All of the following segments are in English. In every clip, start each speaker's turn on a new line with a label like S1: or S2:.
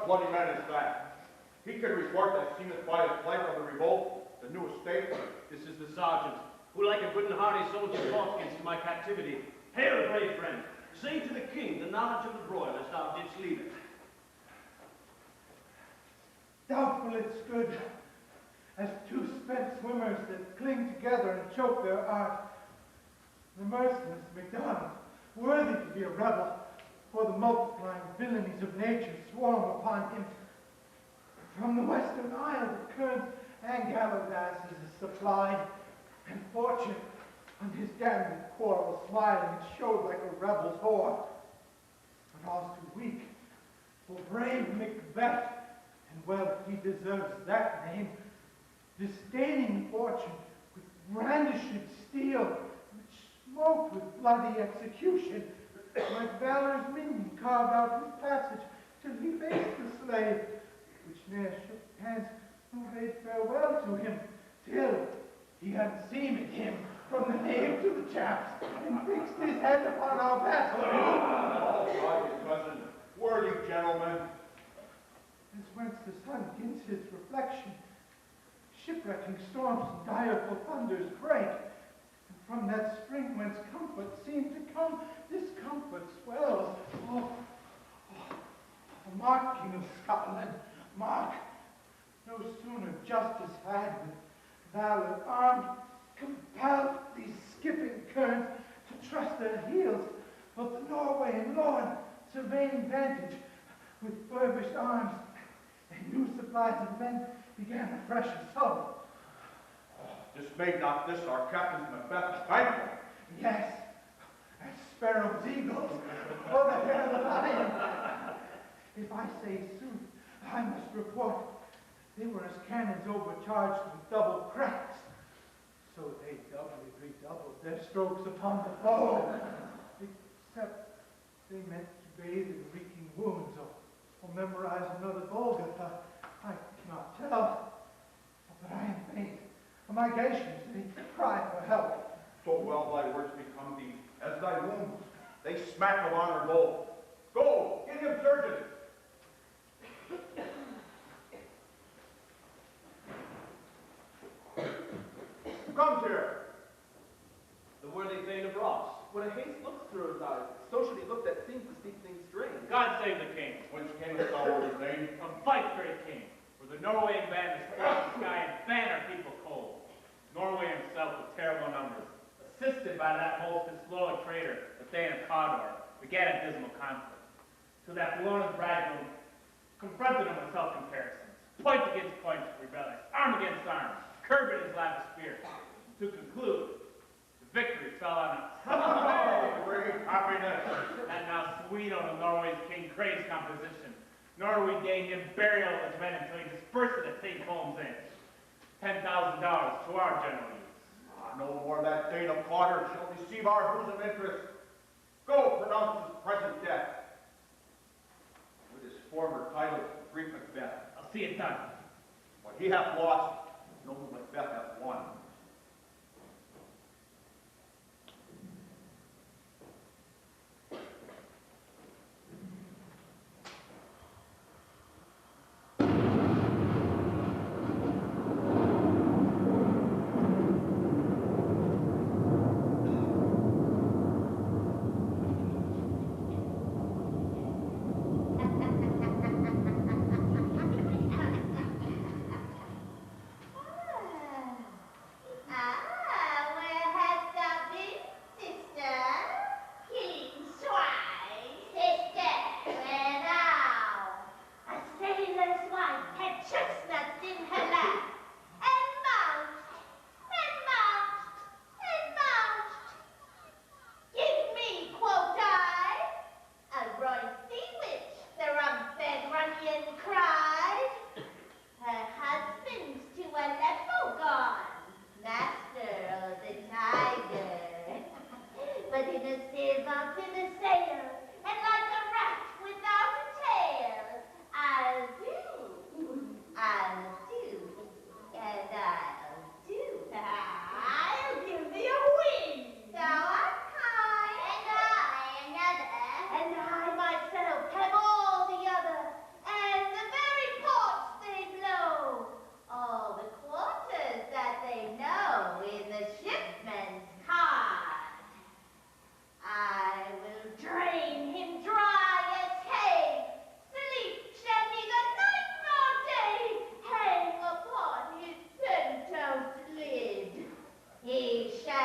S1: What bloody man is that? He can report that seemeth by his flight from the revolt, the new estate.
S2: This is the sergeant, who like a good and hearty soldier fought against my captivity. Hail, brave friend! Say to the king the knowledge of the broil as thou didst leave it.
S3: Doubtful it stood, as two spent swimmers that cling together and choke their art. The merciless Macdonald, worthy to be a rebel, for the multiplying villainies of nature swarm upon him. From the western isle the current and gallows asses is supplied, and fortune on his damned quarrel smiling showed like a rebel's whore. But all's too weak for brave Macbeth, and well he deserves that name, disdaining fortune with brandished steel, which smoked with bloody execution, like valor's minion carved out his passage till he faced the slave, which ne'er shook hands nor bade farewell to him, till he had seamed him from the nave to the chaps, and fixed his head upon our battle.
S1: All right, cousin, worthy gentlemen.
S3: As whence the sun hints his reflection, shipwrecking storms and direful thunders break, and from that spring whence comfort seemed to come, discomfort swells. Oh, mark, King of Scotland, mark. No sooner justice had with valor armed, compelled these skipping currents to trust their heels, but the Norwegian lord, surveying vantage with furbished arms, and new supplies of men began a fresh assault.
S1: Dismayed not this our captain's Macbeth thankful.
S3: Yes, as sparrows, eagles, or the hair of the lion. If I say sooth, I must report they were as cannons overcharged with double cracks. So they doubly redoubled their strokes upon the foe, except they meant to bathe in reeking wounds or memorize another Golgotha. I cannot tell, but I am faint. My gations, they cry for help.
S1: So well thy words become thee, as thy wounds, they smack of honor gold. Go, get him surgeon. Who comes here?
S2: The worthy Thane of Ross.
S4: What a haste looks through his eyes. So should he look that seems to speak things strange.
S2: God save the king.
S1: Whence camest thou, worthy Thane?
S2: From fight, great king, where the Norwegian band has crossed the sky and fan our people cold. Norway himself with terrible numbers, assisted by that most disloyal traitor, the Thane of Cawdor, began a dismal conflict. So that Bologna's bridegroom confronted him with self-comparisons, point against point, rebellious, arm against arm, curb in his lavish spear. To conclude, the victory fell on us.
S1: Oh, great happiness.
S2: And now sweet on the Norway's king craves composition, nor we deign him burial of his men until he dispersed it at St. Holmes' Inn. $10,000 to our general use.
S1: No more that Thane of Cawdor shall receive our bosom interest. Go, pronounce his present death. With his former title, Great Macbeth.
S2: I'll see it done.
S1: What he hath lost, noble Macbeth hath won.
S5: And I myself have all the other, and the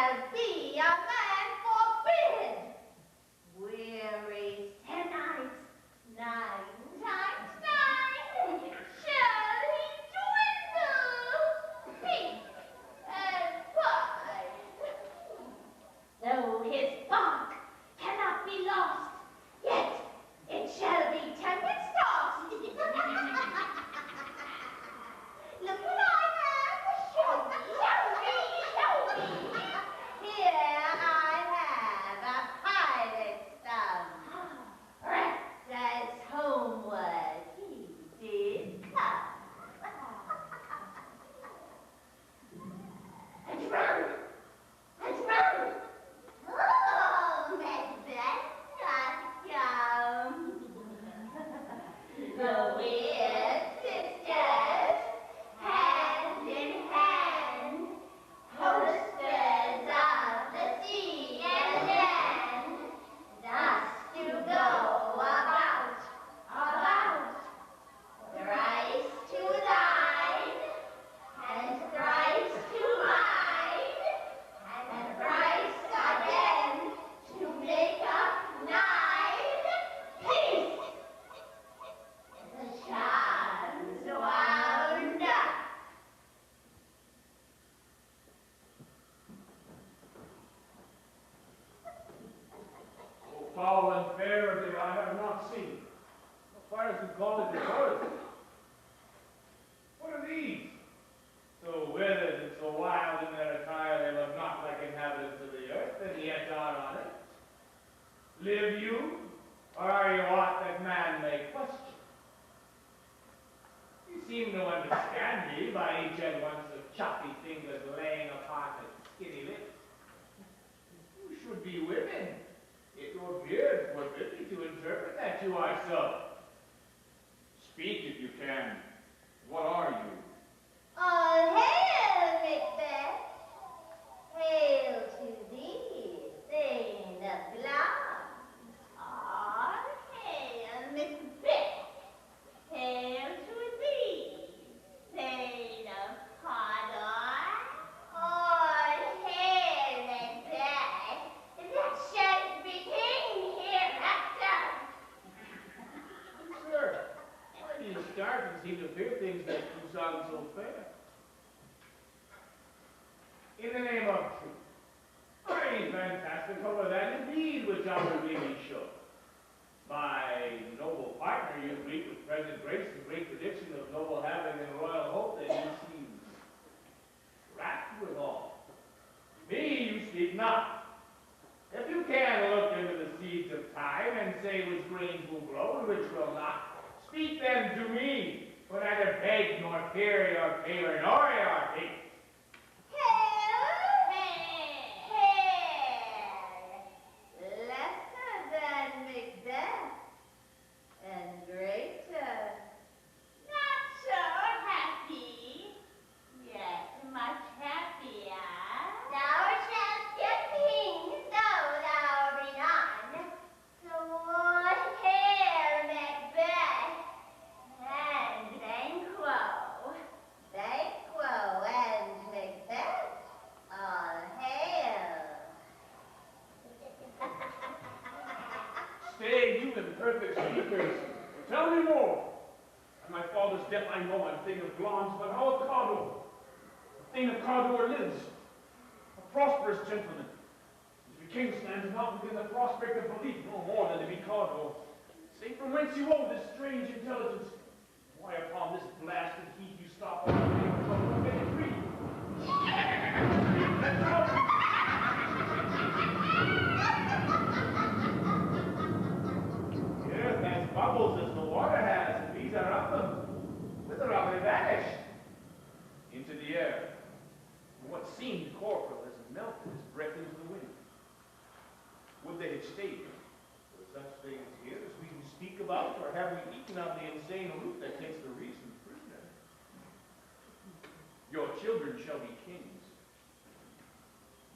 S5: shall be a man forbid. Weary 10 nights, 9 times 9, shall he dwindle, pink and fine. Though his bark cannot be lost, yet it shall be tempest tossed. Look what I have. Show me, show me, show me. Here I have a pilot's thumb. Wrecked as homeward he did come. And run, and run. Oh, Macbeth has come. The weird sisters, hand in hand, hostess of the sea and land, thus to go about, thrice to thine, and thrice to mine, and thrice again to make up 9. Peace! The charms wound up.
S2: Oh, foul and fair that I have not seen. The fires who call it the forest. What are these? So withered and so wild in their attire, they look not like inhabitants of the earth, and yet are on it. Live you, or are you aught that man may question? You seem to understand me by each at once of choppy fingers laying upon the skinny lips. You should be women. If your beard forbid me to interpret that you are so. Speak if you can. What are you?
S5: All hail, Macbeth! Hail to thee, thane of Glamis! All hail, Macbeth! Hail to thee, thane of Cawdor! All hail, Macbeth! That shalt be king hereafter!
S2: Sir, why do you start and seem to fear things that you sound so fair? In the name of truth, very fantastical that indeed which I will really show. My noble partner, you greet with present grace and great prediction of noble having and royal hope that you seem rapt withal. Me you speak not. If you can look into the seeds of time and say which grains will grow and which will not, speak them to me, for neither beg nor fear your favor nor your hate.
S5: Hail, hail, lesser than Macbeth, and greater, not so happy, yet much happier. Thou shalt get king, though thou be none. So what hail, Macbeth, and Banquo, and Macbeth, all hail.
S2: Stay, you imperfect speakers. Tell me more. At my father's death I know I'm thing of bronze, but how of Cawdor? The thing of Cawdor lives, a prosperous gentleman. To be king stands not within the prospect of belief, no more than to be Cawdor. Say from whence you owe this strange intelligence. Why upon this blasted heath you stop on the way of trouble and free? Let's go! Earth has bubbles as the water has, and bees are up them. Whither are they vanished? Into the air. And what seemed corporal has melted as breath into the wind. Would they have stayed? Were such things here as we who speak about, or have we eaten of the insane root that takes the reason prisoner? Your children shall be kings.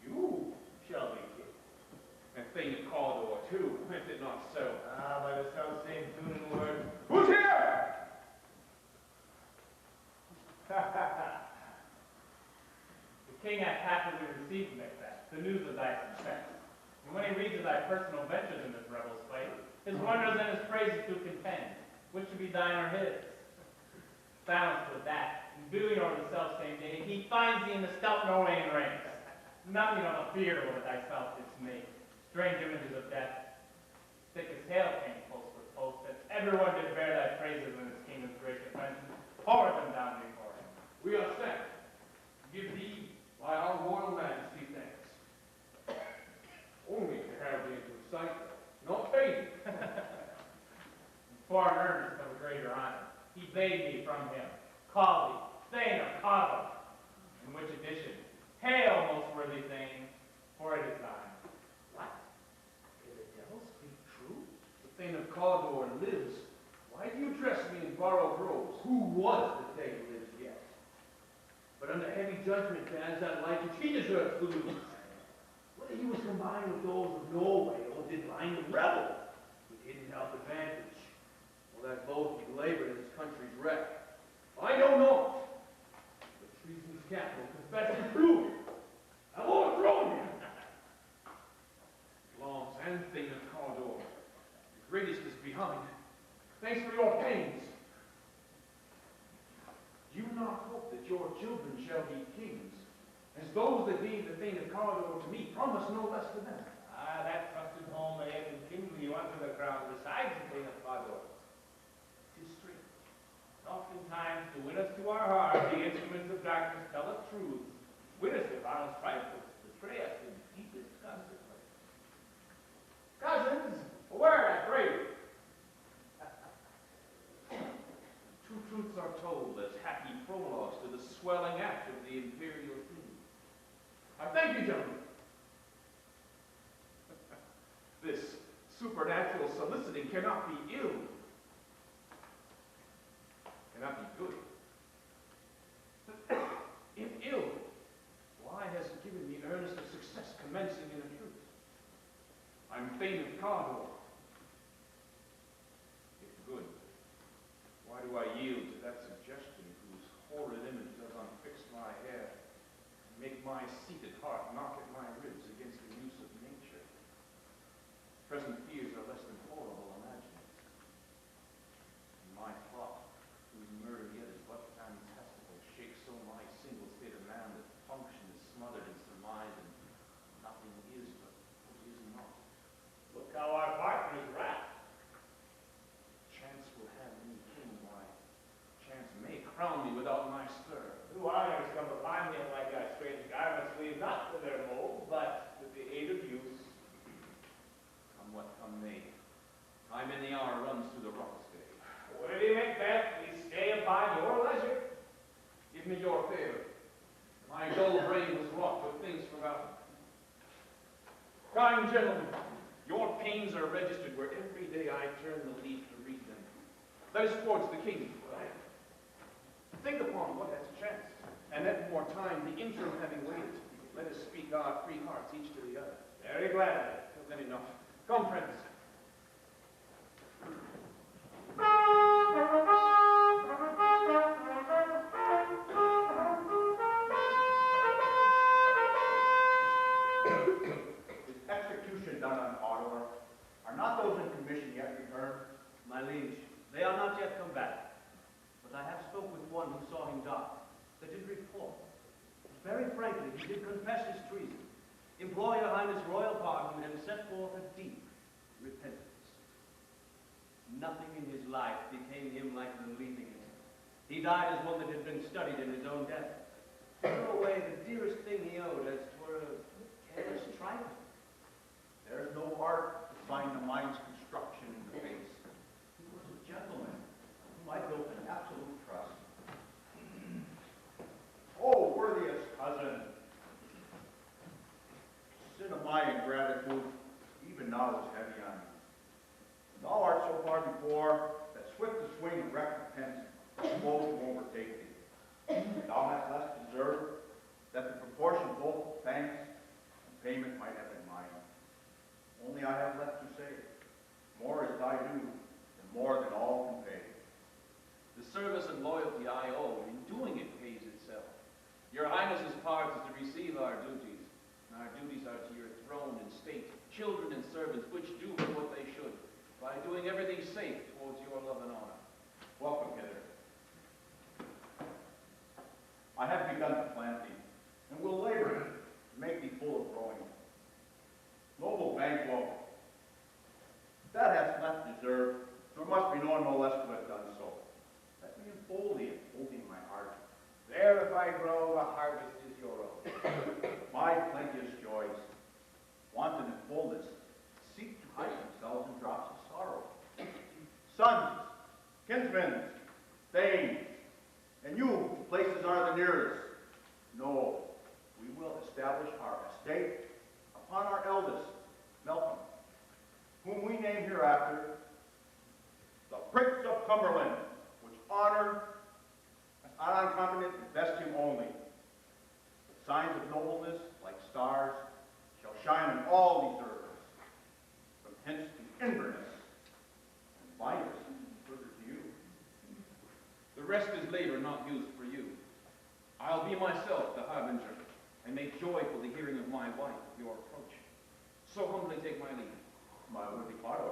S2: You shall be king. And thing of Cawdor too, if it not so. By the self-same tune and word. Who's here? The king hath happily received Macbeth. the news of thy success. And when he reads of thy personal ventures in this rebel's fight, his wonders and his praises do contend, which should be thine or his. Silenced with that, and viewing over the self-same day, he finds thee in the stout Norwegian ranks. Nothing of a fear over thyself didst make. Strange images of death, thick as hail came post for post, that everyone did bear thy praises in his kingdom's great defense, and poured them down before him.
S6: We are sent to give thee by our royal majesty thanks. Only to have thee to recite them, not pay thee.
S2: For an earnest of a greater honor, he bade me from him, call thee, Thane of Cawdor. In which addition, hail, most worthy Thane, for it is thine.
S6: What? Can the devil speak true? The Thane of Cawdor lives. Why do you address me in borrowed robes? Who was the Thane lives yet? But under heavy judgment bans that life which he deserves to lose. Whether he was combined with those of Norway or did line and rebel with hidden help advantage, or that both he labored in his country's wreck, I know not. But treason's capital confessed and proved. I've overthrown him. Lance and Thane of Cawdor, the greatest is behind. Thanks for your pains. Do you not hope that your children shall be kings, as those that gave the Thane of Cawdor to me promise no less to them?
S2: Ah, that trusted home may have continued you unto the crown besides the Thane of Cawdor. 'Tis strange. Oftentimes, to win us to our heart, the instruments of darkness tell us truths. Win us with honest trifles, betray us in deepest consequence. Cousins, where at grave?
S6: Two truths are told as happy prologues to the swelling act of the imperial theme. I thank you, gentlemen. This supernatural soliciting cannot be ill. Cannot be good. If ill, why has it given me earnest of success commencing in a truth? I'm Thane of Cawdor. If good, why do I yield to that suggestion whose horrid image does unfix my hair, and make my seated heart knock at my ribs against the use of nature? Present fears are less than horrible imaginings. And my plot, whose murder yet is but fantastical, shakes so my single state of man that function is smothered in surmise, and nothing is but what is not.
S2: Look how our partners wrath.
S6: Chance will have me king, why? Chance may crown me without my stir.
S2: New honors come upon him like our strange garments leave not to their mold, but with the aid of use.
S6: Come what come may, time in the hour runs through the roughest day.
S2: Worthy Macbeth, we stay upon your leisure.
S6: Give me your favor. My dull brain was wrought with things forgotten. Kind gentlemen, your pains are registered where every day I turn the leaf to read them. Let us towards the king. Think upon what has chanced, and at more time, the interim having waited, let us speak our free hearts each to the other.
S2: Very gladly.
S6: Then enough. Come, friends.
S1: Is execution done on Cawdor? Are not those in commission yet returned?
S7: My liege, they are not yet come back. But I have spoke with one who saw him die, that did report. Very frankly, he did confess his treason, implore your highness' royal pardon, and set forth a deep repentance. Nothing in his life became him like the leaving it. He died as one that had been studied in his own death. Threw away the dearest thing he owed as 'twere a careless trifle.
S1: There is no art to find the mind's construction in the face.
S7: He was a gentleman whom I built an absolute trust.
S1: Oh, worthiest cousin, sin of my ingratitude, even now is heavy on me. Thou art so far before that swift the swing of recompense is slow to overtake thee. Thou hast less deserved that the proportion both of thanks and payment might have been mine. Only I have left to say, more is thy due, and more than all can pay.
S6: The service and loyalty I owe, in doing it pays itself. Your highness's part is to receive our duties, and our duties are
S7: children and servants, which do what they should, by doing everything safe towards your love and honor.
S1: Welcome hither. I have begun to plant thee, and will labor to make thee full of growing. Noble Banquo, that hast not deserved, nor must be known no less to have done so. Let me enfold thee, enfolding my heart.
S8: There if I grow, the harvest is your own.
S1: My plenteous joys, wanton in fullness, seek to hide themselves in drops of sorrow. Sons, kinsmen, thanes, and you, places are the nearest. No, we will establish our estate upon our eldest, Malcolm, whom we name hereafter the Prince of Cumberland, which honor and uncommon invest him only. The signs of nobleness, like stars, shall shine in all these earths, from hence to Inverness, and finest further to you.
S7: The rest is labor not used for you. I'll be myself the harbinger, and make joyful the hearing of my wife of your approach. So humbly take my leave.
S1: My worthy father.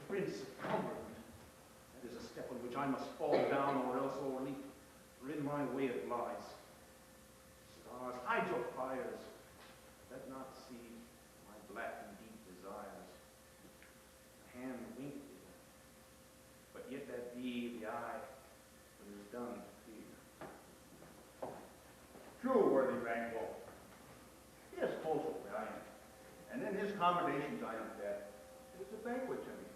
S6: Prince of Cumberland. That is a step on which I must fall down or else o'erleap, for in my way it lies. Stars, hide your fires. Let not see my black and deep desires. The hand wink thee, but yet that be the eye that is done to fear.
S1: True, worthy Banquo. He is close with I am, and in his accommodations I am fed. It is a banquet to me.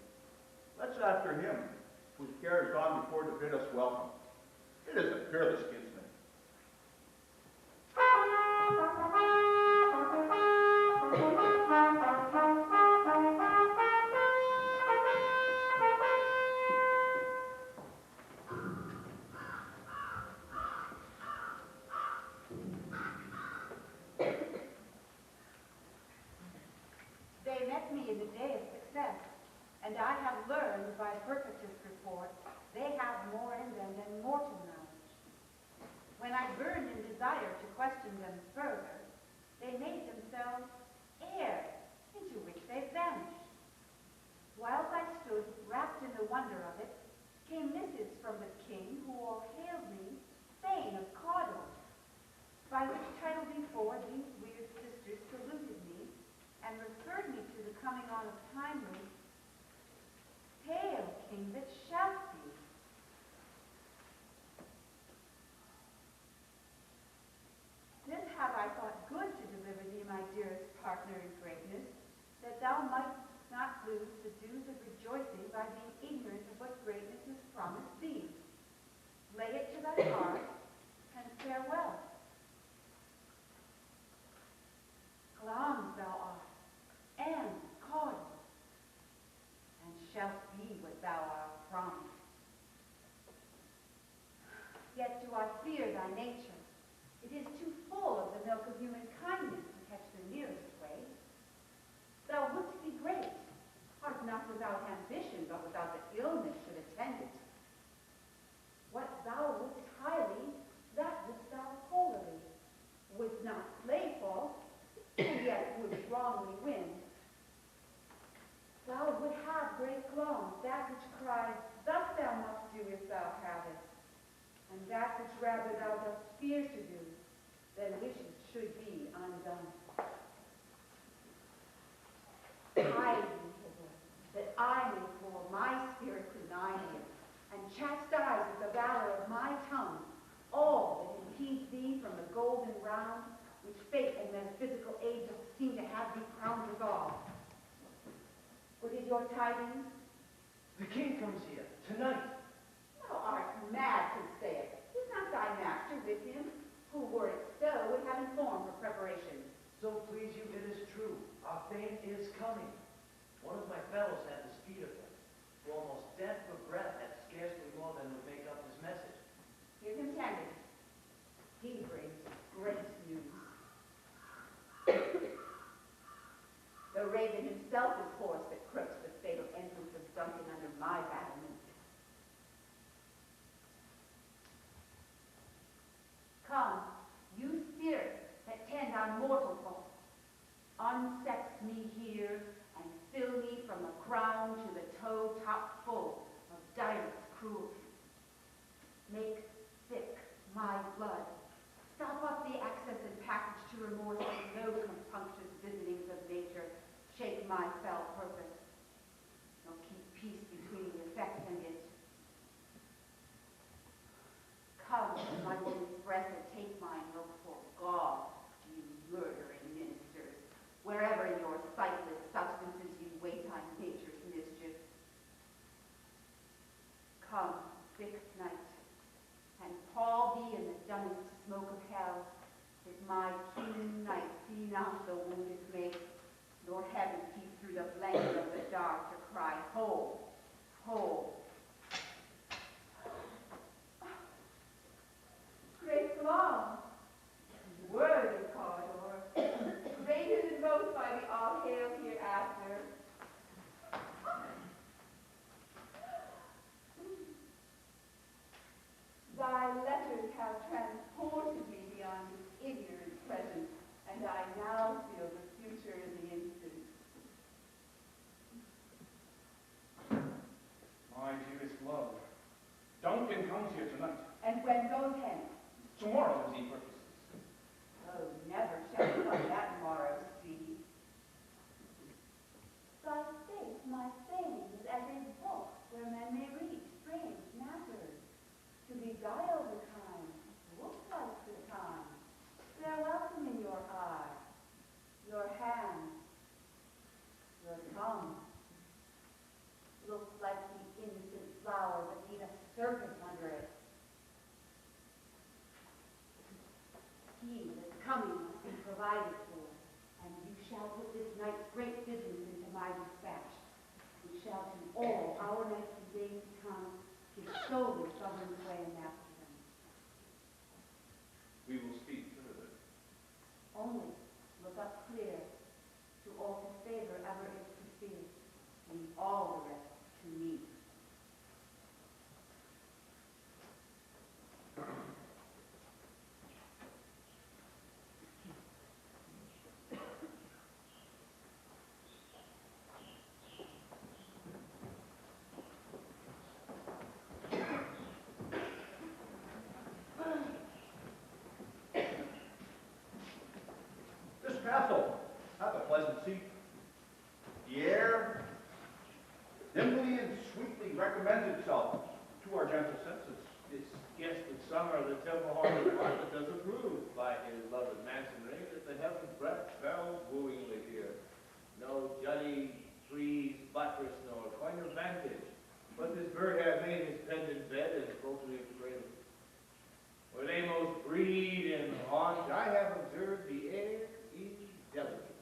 S1: Let's after him, whose care has gone before to bid us welcome. It is a peerless kinsman.
S9: They met me in the day of success, and I have learned by Perpetus' report they have more in them than mortal knowledge. When I burned in desire to question them further, they made themselves air, into which they vanished. Whilst I stood wrapped in the wonder of it, came missives from the king, who all hailed me Thane of Cawdor, by which title before these weird sisters saluted me, and referred me to the coming on of timely, hail, king that shalt be. This have I thought good to deliver thee, my dearest partner in greatness, that thou might not lose the dues of rejoicing by being ignorant of what greatness is promised thee. Lay it to thy heart, and farewell. Glams thou art, and called, and shalt be what thou art promised. Yet do I fear thy nature. It is too full of the milk of human kindness to catch the nearest way. Thou wouldst be great, art not without ambition, but without the illness should attend it. What thou wouldst highly, that wouldst thou holily, wouldst not play false, and yet wouldst wrongly win. Thou would have great glams, that which cries, thus thou must do if thou have it, and that which rather thou dost fear to do, than wishes should be undone. Hide me hither, that I may pour my spirit to thine ear, and chastise with the valor of my tongue all that impedes thee from the golden round, which fate and metaphysical age seem to have thee crowned withal. What is your tidings?
S6: The king comes here, tonight.
S9: Thou art mad to say it. Is not thy master with him? Who, were it so, would have informed for preparation.
S10: So please you, it is true. Our Thane is coming. One of my fellows had the speed of him, who almost deaf for breath had scarcely more than would make up his message.
S9: Give him tendance. He brings great news. The raven himself is hoarse that croaks the fatal entrance of Duncan under my battlements. Come, you spirits that tend on mortal folk, unsex me here and fill me from the crown to the toe top full of direst cruelty. Make thick my blood. Stop up the access and passage to remorse, and no compunctious visitings of nature shake my fell purpose, nor keep peace between the effect and it. Come, London's breath, and take mine look for God, you murdering ministers, wherever in your sightless substances you wait on nature's mischief. Come, thick night, and pall thee in the dunnest smoke of hell, that my keen night see not the wounded make, nor heaven peep through the blanket of the dark to cry, hold, hold. Great long, worthy Cawdor, greater than most by the all-hail hereafter. Thy letters have transported me beyond this ignorant present, and I now feel the future in the instant.
S1: My dearest love, Duncan comes here tonight.
S9: And when goes hence?
S1: Tomorrow, as he purposes.
S9: Oh, never shall come that morrow speed. Thy face, my fame, is as a book where men may read strange matters, to beguile the time, look like the time. They're welcome in your eye, your hand, your tongue. Looks like the innocent flower, but need a serpent under it. He that's coming must be provided for, and you shall put this night's great business into my dispatch. We shall to all our nights and days to come give solely sovereign sway and mastery.
S1: We will speak further.
S9: Only look up clear, to all his favor ever is pursued, leave all the rest to me.
S1: This castle hath a pleasant seat. The air dimly and sweetly recommends itself to our gentle senses.
S6: This guest of summer of the temple hall department does approve by his loved masonry that the heaven's breath fell wooingly here. No jutty, trees, buttress, nor point of vantage, but this bird hath made his pendant bed as appropriate to cradle. Where they most breed and haunt, I have observed the air is delicate.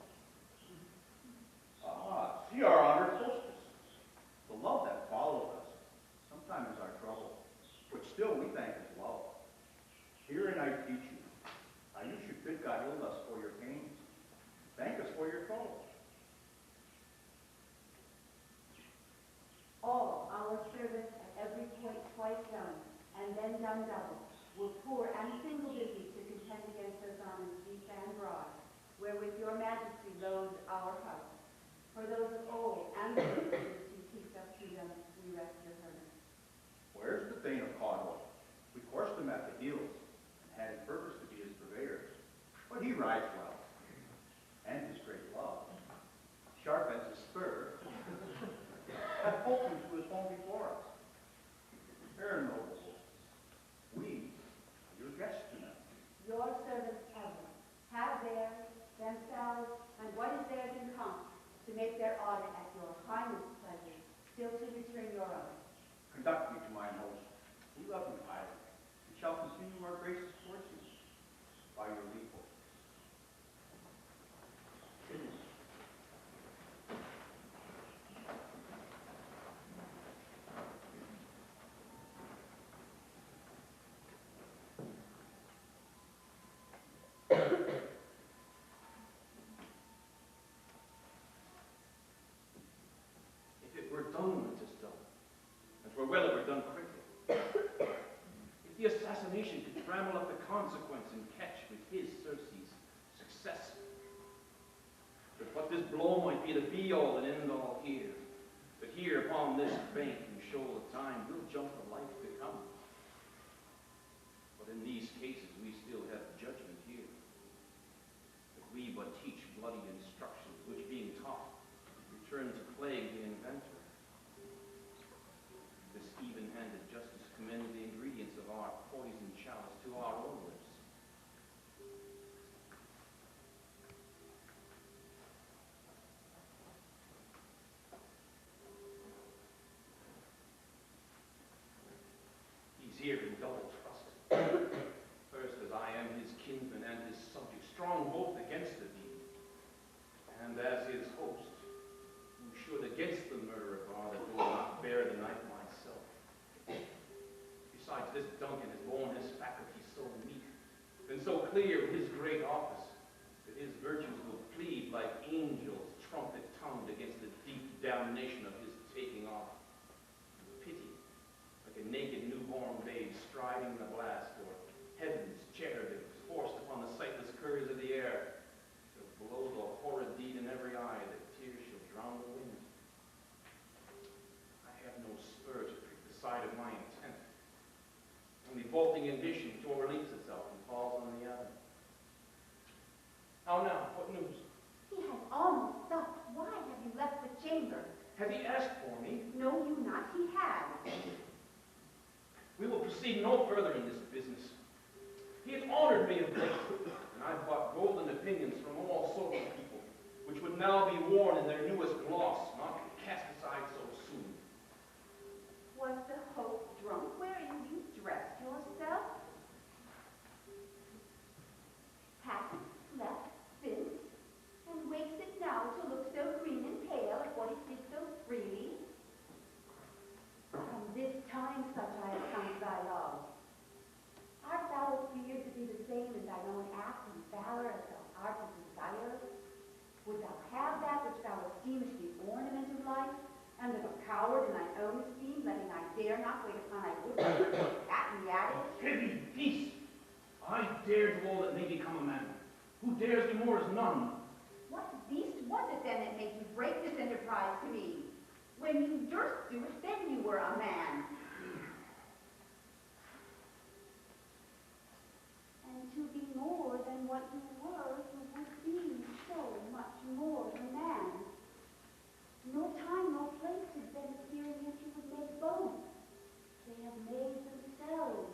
S1: Ah, see our honored hostess. The love that follows us sometimes is our trouble, which still we thank as love. Herein I teach you how you should bid God heal us for your pains, thank us for your trouble.
S9: All our service at every point twice done, and then done double, were poor and single busy to contend against those honors deep and broad, wherewith your majesty loads our house. For those of old and the virtues you teach us through them, we rest your hermit.
S1: Where's the Thane of Cawdor? We coursed him at the heels, and had in purpose to be his purveyors. But he rides well, and his great love, sharp as his spur, hath pulled him to his home before us. Fair noble hostess, we are your guests tonight.
S9: Your servants ever have theirs, themselves, and what is theirs in common, to make their audit at your highness' pleasure, still to return your own.
S1: Conduct me to mine host. We love you highly, and shall continue our gracious courses by your leave.
S6: If it were done when 'tis done, and 'twere well it were done quickly. If the assassination could trammel up the consequence and catch with his Circe's successor. be the be-all and end-all here. But here upon this bank and shoal of time, we'll jump the life to come. But in these cases, we still have judgment here. But we but teach bloody instructions, which being taught, return to plague the inventor. This even-handed justice commends the ingredients of our poison chalice to our own lips. He's here in double trust. First, as I am his kinsman and his subject, strong both against the deed, and as his host, who should against the murder bar that will not bear the knife myself. Besides, this Duncan has borne his faculties so meek, and so clear of his great office, that his virtues will plead like angels trumpet-tongued against the deep damnation of his taking off. Pity, like a naked newborn babe striding the blast, or heaven's cherubims forced upon the sightless curves of the air, shall blow the horrid deed in every eye, that tears shall drown the wind. I have no spur to prick the side of my intent. Only vaulting ambition which overleaps itself and falls on the other. How now? What news?
S9: He has almost stopped. Why have you left the chamber?
S6: Has he asked for me?
S9: No, you not. He has.
S6: We will proceed no further in this business. He has honored me of late, and I've bought golden opinions from all sorts of people, which would now be worn in their newest gloss, not to be cast aside so soon.
S9: Was the host drunk wherein you dressed yourself? Hasn't slept since, and wakes it now to look so green and pale at what he speaks so freely? From this time such I have come to thy love. Art thou feared to be the same in thine own act and valor as thou art in desire? Would thou have that which thou esteemest the ornament of life, and of a coward in thine own esteem, letting I dare not wait upon thy wood cat and the adage?
S6: Heavy peace! I dare do all that may become a man. Who dares do more is none.
S9: What beast was it then that made you break this enterprise to me? When you durst do it, then you were a man. And to be more than what you were, you would be so much more than man. No time, no place has been appearing yet you would make both. They have made themselves,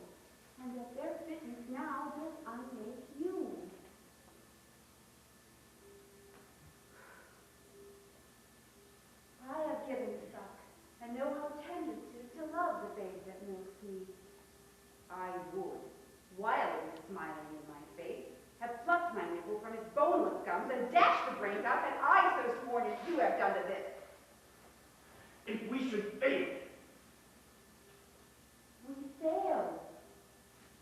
S9: and that their fitness now does unmake you. I have given suck, and know how tender 'tis to love the babe that milks me. I would, while it is smiling in my face, have plucked my nipple from its boneless gums and dashed the brains out, and I so sworn as you have done to this.
S6: If we should fail,
S9: We fail.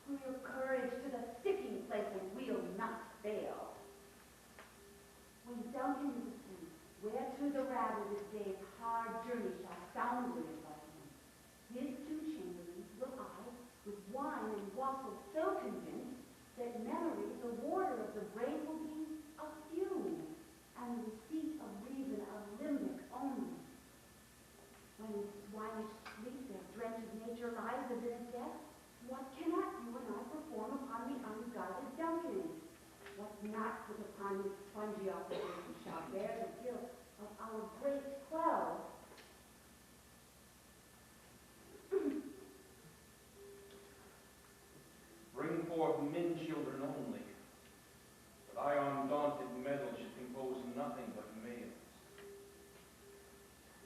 S9: Through your courage to the sticking place, and we'll not fail. When Duncan is asleep, whereto the rabble this day's hard journey shall soundly invite him. His two chamberlains will I, with wine and wassail, so convince that memory, the warder of the brain, will be a few, and the receipt of reason a limbic only. When in swinish sleep their drench of nature lies as in a death, what cannot you and I perform upon the unguided Duncan? What not put upon his spongy operation shall bear the guilt of our great 12?
S6: bring forth men children only, but I on daunted metal should compose nothing but males.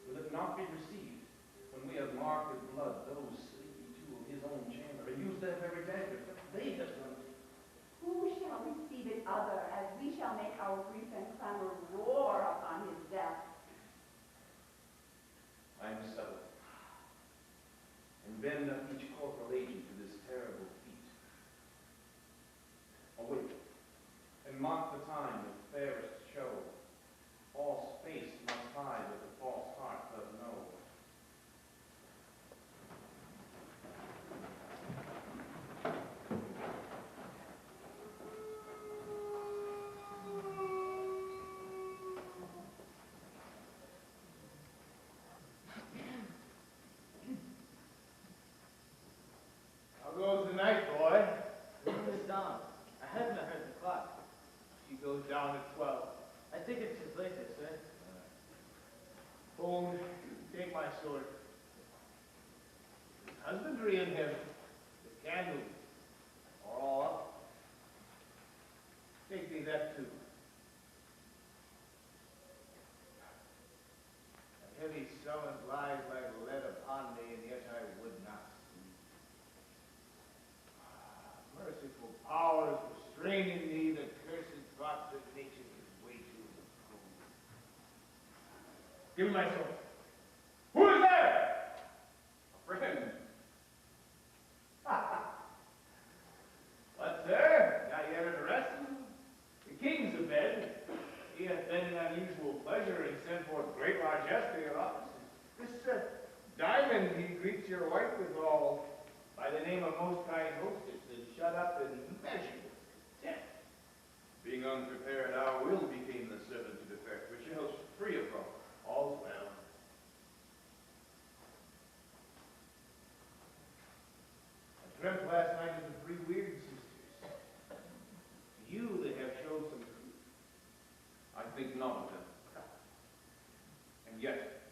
S6: Will it not be received when we have marked with blood those sleepy two of his own chamber, and used them every dagger that they have done?
S9: Who shall receive it other, as we shall make our grief and clamor roar upon his death?
S6: I am settled, and bend up each corporal agent to this terrible feat. Awake, and mark the time with fairest show. False face must hide what the false heart does know.
S8: goes down at 12.
S10: I think it's as late as that.
S8: Hold, take my sword. Husbandry in heaven. The candles are all up. Take thee that too. A heavy summons lies like lead upon me, and yet I would not sleep. Merciful powers restraining thee, the cursed thoughts of nature is way too cold.
S2: Give me my sword. Who is there? A friend.
S8: What, sir? Not yet at rest? The king's abed. He hath been in unusual pleasure and sent forth great largesse to your offices. This diamond he greets your wife withal by the name of most kind hostess and shut up in measureless content.
S6: Being unprepared, our will became the servant to defect, which helps free of problem.
S8: All's well. I dreamt last night of the three weird sisters. You that have showed some truth.
S6: I think not of them. And yet,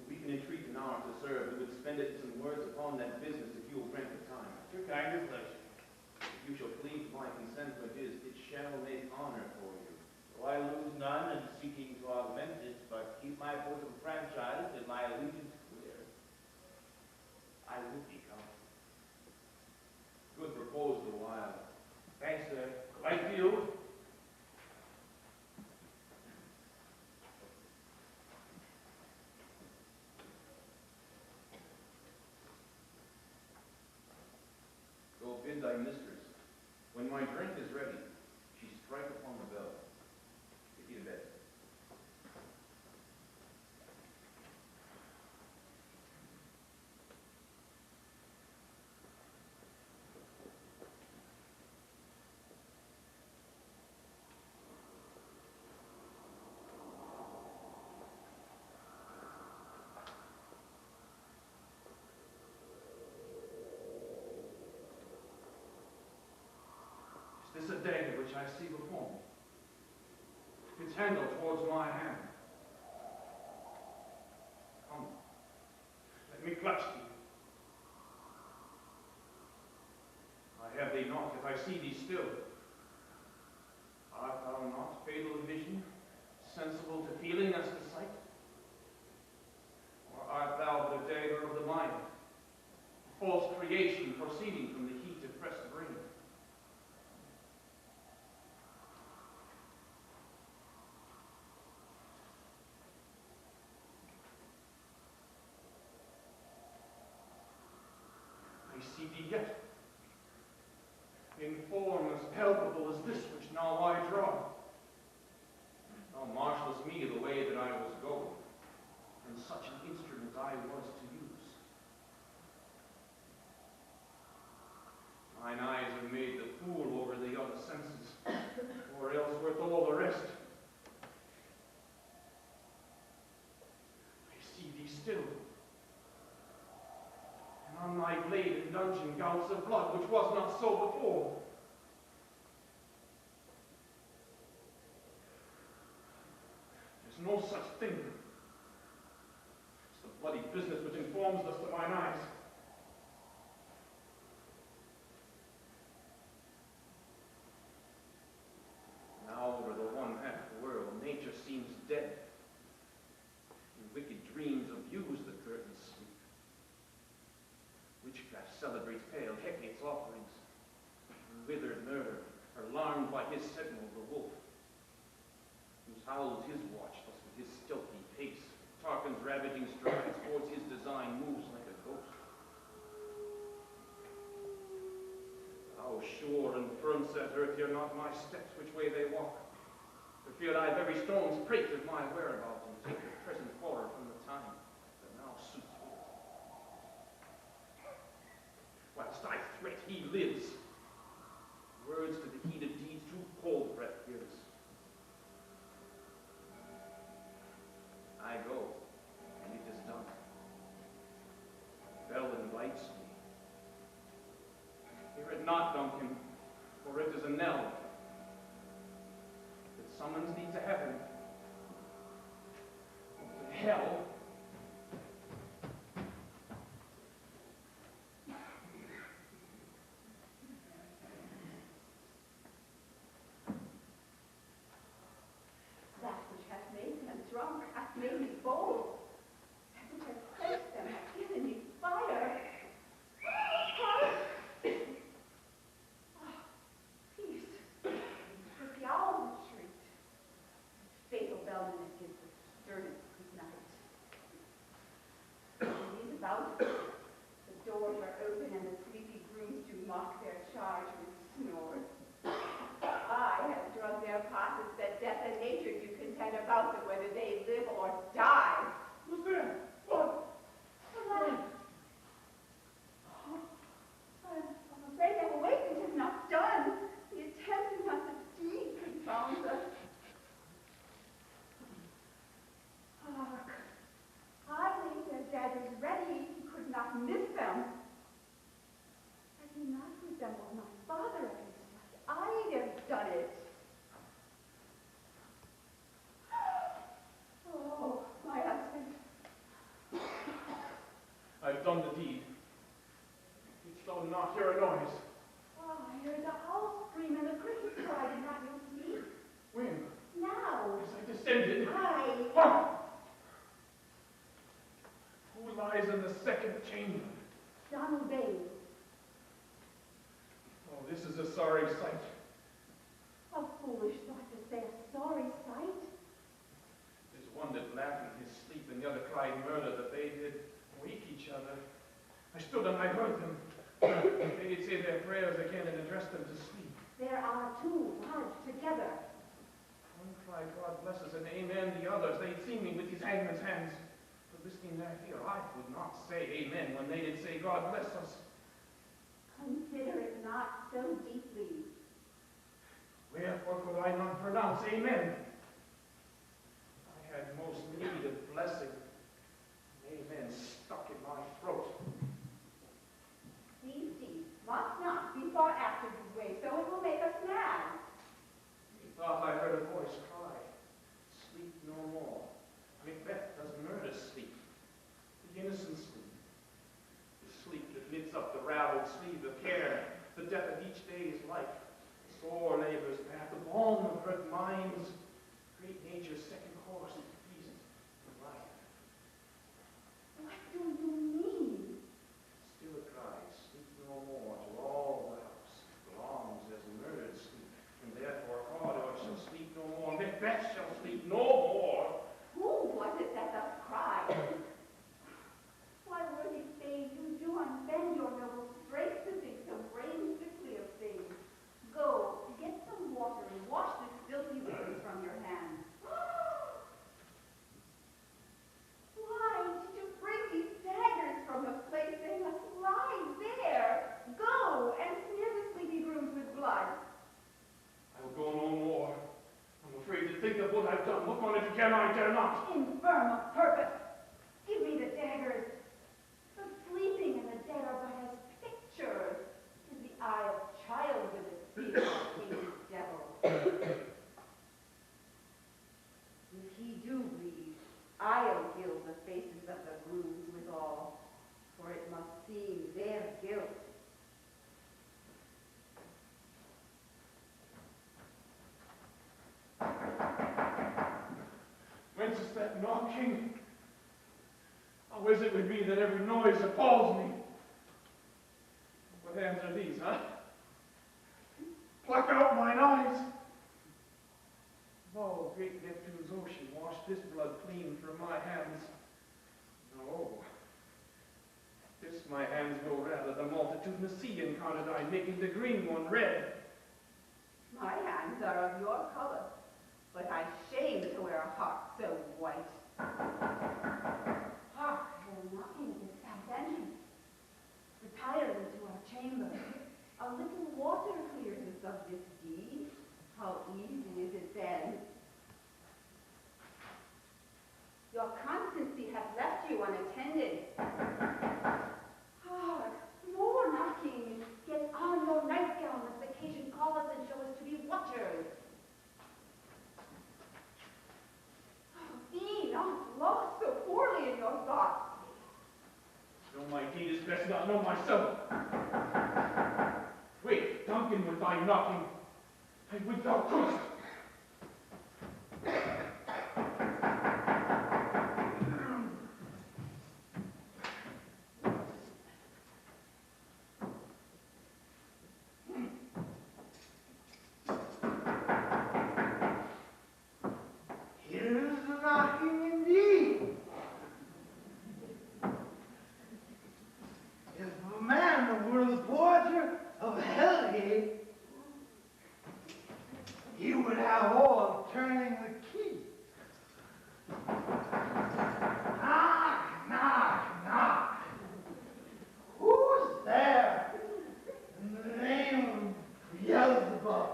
S6: if we can entreat an hour to serve, we would spend it in some words upon that business if you will grant the time.
S8: At your kind pleasure.
S6: If you shall plead my consent, which is, it shall make honor for you.
S8: So I lose none in seeking to augment it, but keep my bosom franchised and my allegiance clear. I would be come.
S6: Good proposal, while.
S8: Thanks, sir.
S6: Right to you. Go bid thy mistress. When my drink is ready, she strike upon the bell. Take ye to bed. Is this a dagger which I see before me? Its handle towards my hand. Come, let me clutch thee. I have thee not if I see thee still. Art thou not fatal of vision, sensible to feeling as to sight? Or art thou the dagger of the mind, a false creation proceeding from the heat of pressed brain? I see thee yet, in form as palpable as this which now I draw. Thou marshallest me the way that I was going, and such an instrument I was to use. Mine eyes have made the fool over the other senses, or else worth all the rest. I see thee still, on my blade and dungeon gouts of blood, which was not so before. There's no such thing as the bloody business which informs us to mine eyes. Now over the one half of the world, nature seems dead. In wicked dreams abuse the curtains sleep. Witchcraft celebrates pale Hecate's offerings. Withered murder, alarmed by his sentinel, the wolf, whose howls his watch, thus with his stealthy pace, Tarquin's ravaging strides towards his design, moves like a ghost. How sure and firm set earth hear not my steps, which way they walk. For fear I very stones prate of my whereabouts, and take the present horror from the time that now suits me. Whilst I threat, he lives. Words to the heat of deeds too cold breath gives. I go, and it is done. Bell invites me. Hear it not, Duncan, for it is a knell. summons thee to heaven. To hell.
S9: That which hath made them drunk hath made me bold. That which hath quenched them hath given me fire. Peace. With the owl shrieked. Fatal bellman that gives the sternest good night. These about, the doors are open and the sleepy grooms do mock their charge with snores. I have drunk their pockets that death and nature do contend about them, whether they live or die.
S6: Who's there? What?
S9: I'm afraid they've awakened, 'tis not done. The attempt is not the deed confounds us. Hark! I laid their daggers ready, he could not miss them. Had he not resembled my father at his sight, I'd have done it. Oh, my husband.
S6: I've done the deed. Didst thou not hear a noise?
S9: Oh, I heard the owl scream and the cricket cry. Did not you sleep?
S6: When?
S9: Now.
S6: As I descended.
S9: I.
S6: Hark! Who lies in the second chamber?
S9: Donald Bain.
S6: Oh, this is a sorry sight.
S9: A foolish thought to say a sorry sight.
S6: There's one that laughed in his sleep, and the other cried murder, that they did wake each other. I stood and I heard them. They did say their prayers again and addressed them to sleep.
S9: There are two lodged together.
S6: One cried, God bless us, and amen. The others, they'd seen me with these hangman's hands. But risking their fear, I would not say amen when they did say, God bless us.
S9: Consider it not so deeply.
S6: Wherefore could I not pronounce amen? I had most need of blessing. Amen stuck in my throat.
S9: These deeds must not be thought after this way, so it will make us mad.
S6: Methought I heard a voice cry, sleep no more. Macbeth does murder sleep, the innocent sleep, the sleep that knits up the raveled sleeve of care, the death of each day's life, sore labor's path, the balm of hurt minds, great nature's second course of peace and life.
S9: What do you mean?
S6: Still it cries, sleep no more, to all the house belongs as murdered sleep, and therefore Cawdor shall sleep no more, Macbeth shall sleep no more.
S9: Who was it that thus cried? Why, worthy Fame, you do unbend your noble strength to think so brain sickly of things. Go, get some water and wash this filthy liquor from your hands. Why did you bring these daggers from the place? They must lie there. Go and smear the sleepy grooms with blood.
S6: I'll go no more. I'm afraid to think of what I've done. Look on it again, I dare not.
S9: Infirm of purpose. Give me the daggers. The sleeping and the dead are but as pictures. Is the eye of child with its feet of hated devil. If he do breathe, I'll gild the faces of the grooms withal, for it must seem their guilt.
S6: Whence is that knocking? How is it with me that every noise appalls me? What hands are these, huh? Pluck out mine eyes. Oh, great Neptune's ocean, wash this blood clean from my hands. No. This my hands go rather the multitudinous sea encountered I, making the green one red.
S9: My hands are of your color, but I shame to wear a heart so white. Hark, they're knocking at this south entrance. Retire into our chamber. A little water clears us of this deed. How easy is it then? Your constancy hath left you unattended. Hark, more knocking. Get on your nightgown, lest occasion call us and show us to be watchers.
S2: not know myself. Wait, Duncan, was I knocking? And with thou couldst.
S3: Here's the knocking indeed. If a man were the porter of Hellgate, he would have all turning the key. Knock, knock, knock. Who's there? In the name of Beelzebub.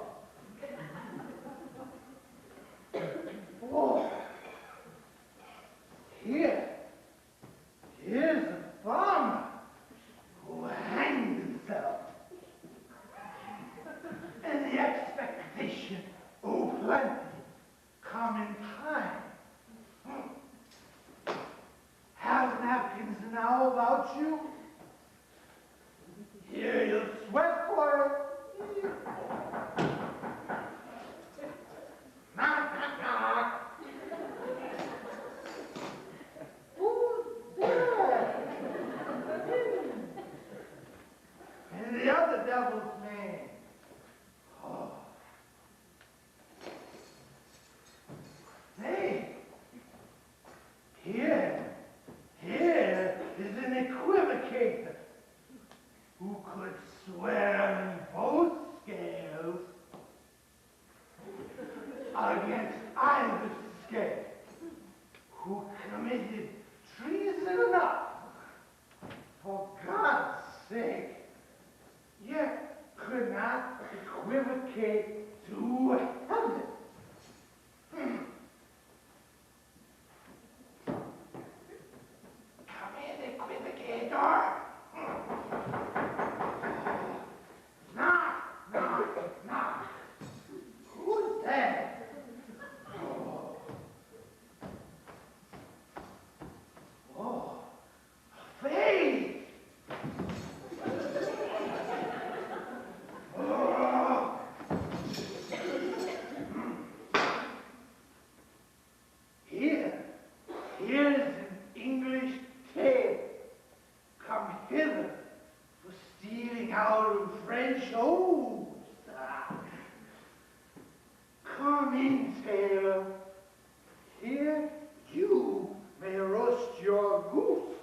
S3: Oh, here's a farmer who hanged himself in the expectation of plenty come in time. Have napkins now about you? Here, you'll sweat for it. Knock, knock, knock. Who's there? In the other devil's name. Oh. Hey, here is an equivocator who could swear in both scales against either scale, who committed treason enough, for God's sake, yet could not equivocate to heaven. Come in, equivocator. Knock, knock, knock. Who's there? Oh, faith! Oh. Here's an English tale. Come hither for stealing out of French oaths. Come in, tailor. Here you may roast your goose.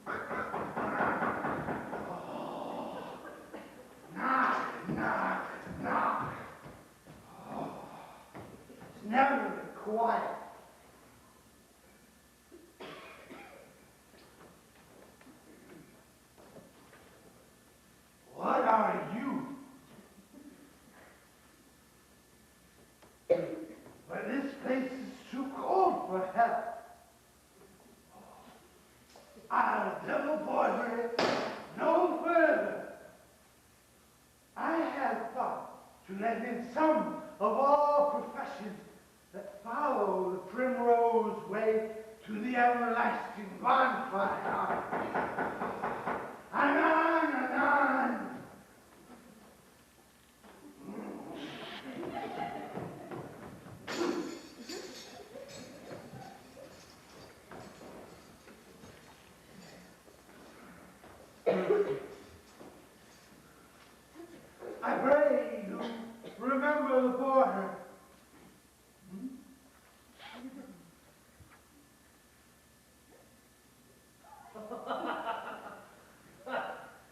S3: Oh, knock, knock, knock. Oh, it's never quiet. What are you? But this place is too cold for help. I'll devil porter it no further. I had thought to let in some of all professions that follow the primrose way to the everlasting bonfire. Anon, anon. I pray you remember the border.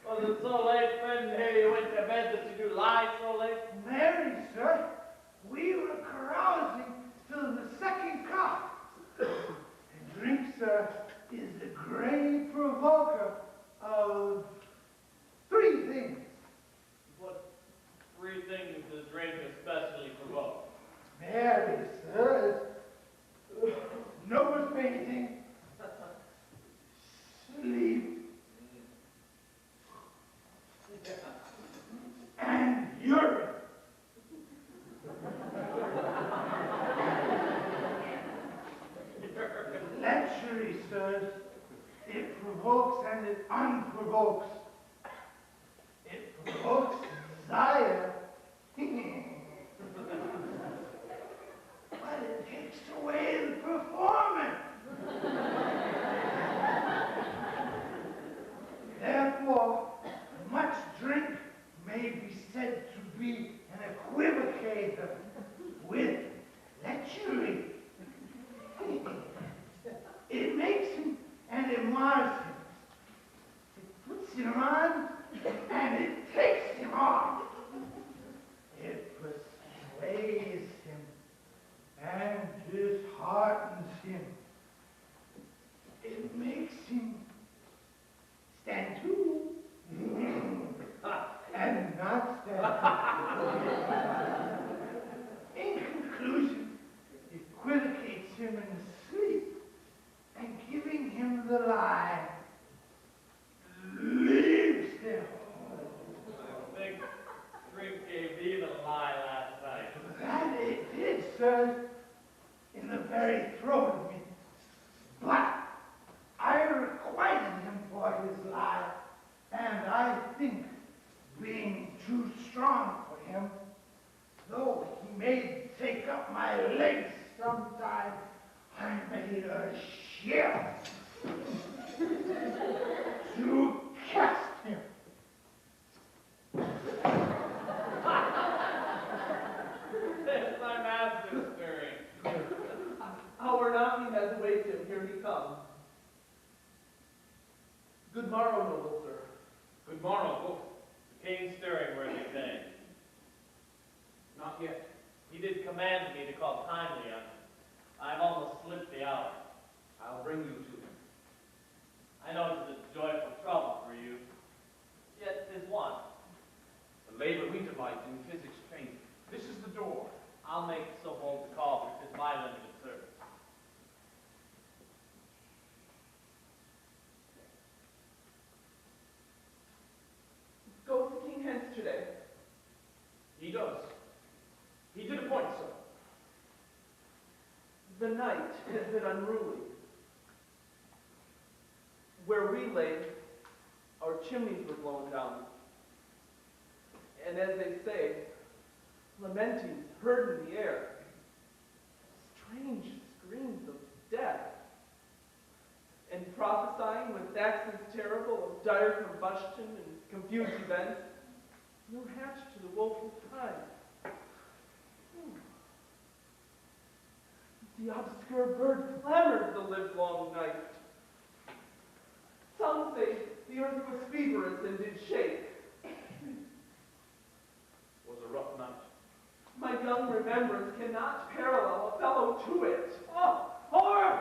S10: Was it so late, friend, to hear you went to bed that you do lie so late?
S3: Mary, sir, we were carousing till the second cup. And drink, sir, is the great provoker of three things.
S10: What?
S3: provokes and it unprovokes. It provokes desire. But it takes away the performance. Therefore, much drink may be said to be an equivocator with lechery. It makes him and it mars him. It puts him on and it takes him off. It persuades him and disheartens him. It makes him stand to and not stand to. In conclusion, it equivocates him in sleep and giving him the lie, leaves him.
S2: I think drink gave me the lie last night.
S3: That it did, sir, in the very throat of me. But I requited him for his lie, and I think, being too strong for him, though he may take up my legs sometimes, I made a shift to cast him.
S2: It's my master's stirring.
S4: Our Nami has awaked him. Here he comes. Good morrow, noble sir.
S2: Good morrow, both. The king's stirring, where they say.
S6: Not yet.
S2: He did command me to call timely on him. I've almost slipped the hour.
S6: I'll bring you to him.
S2: I know it's a joyful trouble for you, yet 'tis one.
S6: The labor we divide in physics training. This is the door.
S2: I'll make so bold to call, for 'tis my limited service.
S4: Goes the king hence today?
S6: He does. He did appoint so.
S4: The night has been unruly. Where we lay, our chimneys were blown down. And as they say, lamentings heard in the air. Strange screams of death. And prophesying with axes terrible of dire combustion and confused events, no hatch to the woeful time. The obscure bird clamored the livelong night. Some say the earth was feverous and did shake.
S6: Was a rough night.
S4: My young remembrance cannot parallel a fellow to it.
S2: Oh, horror!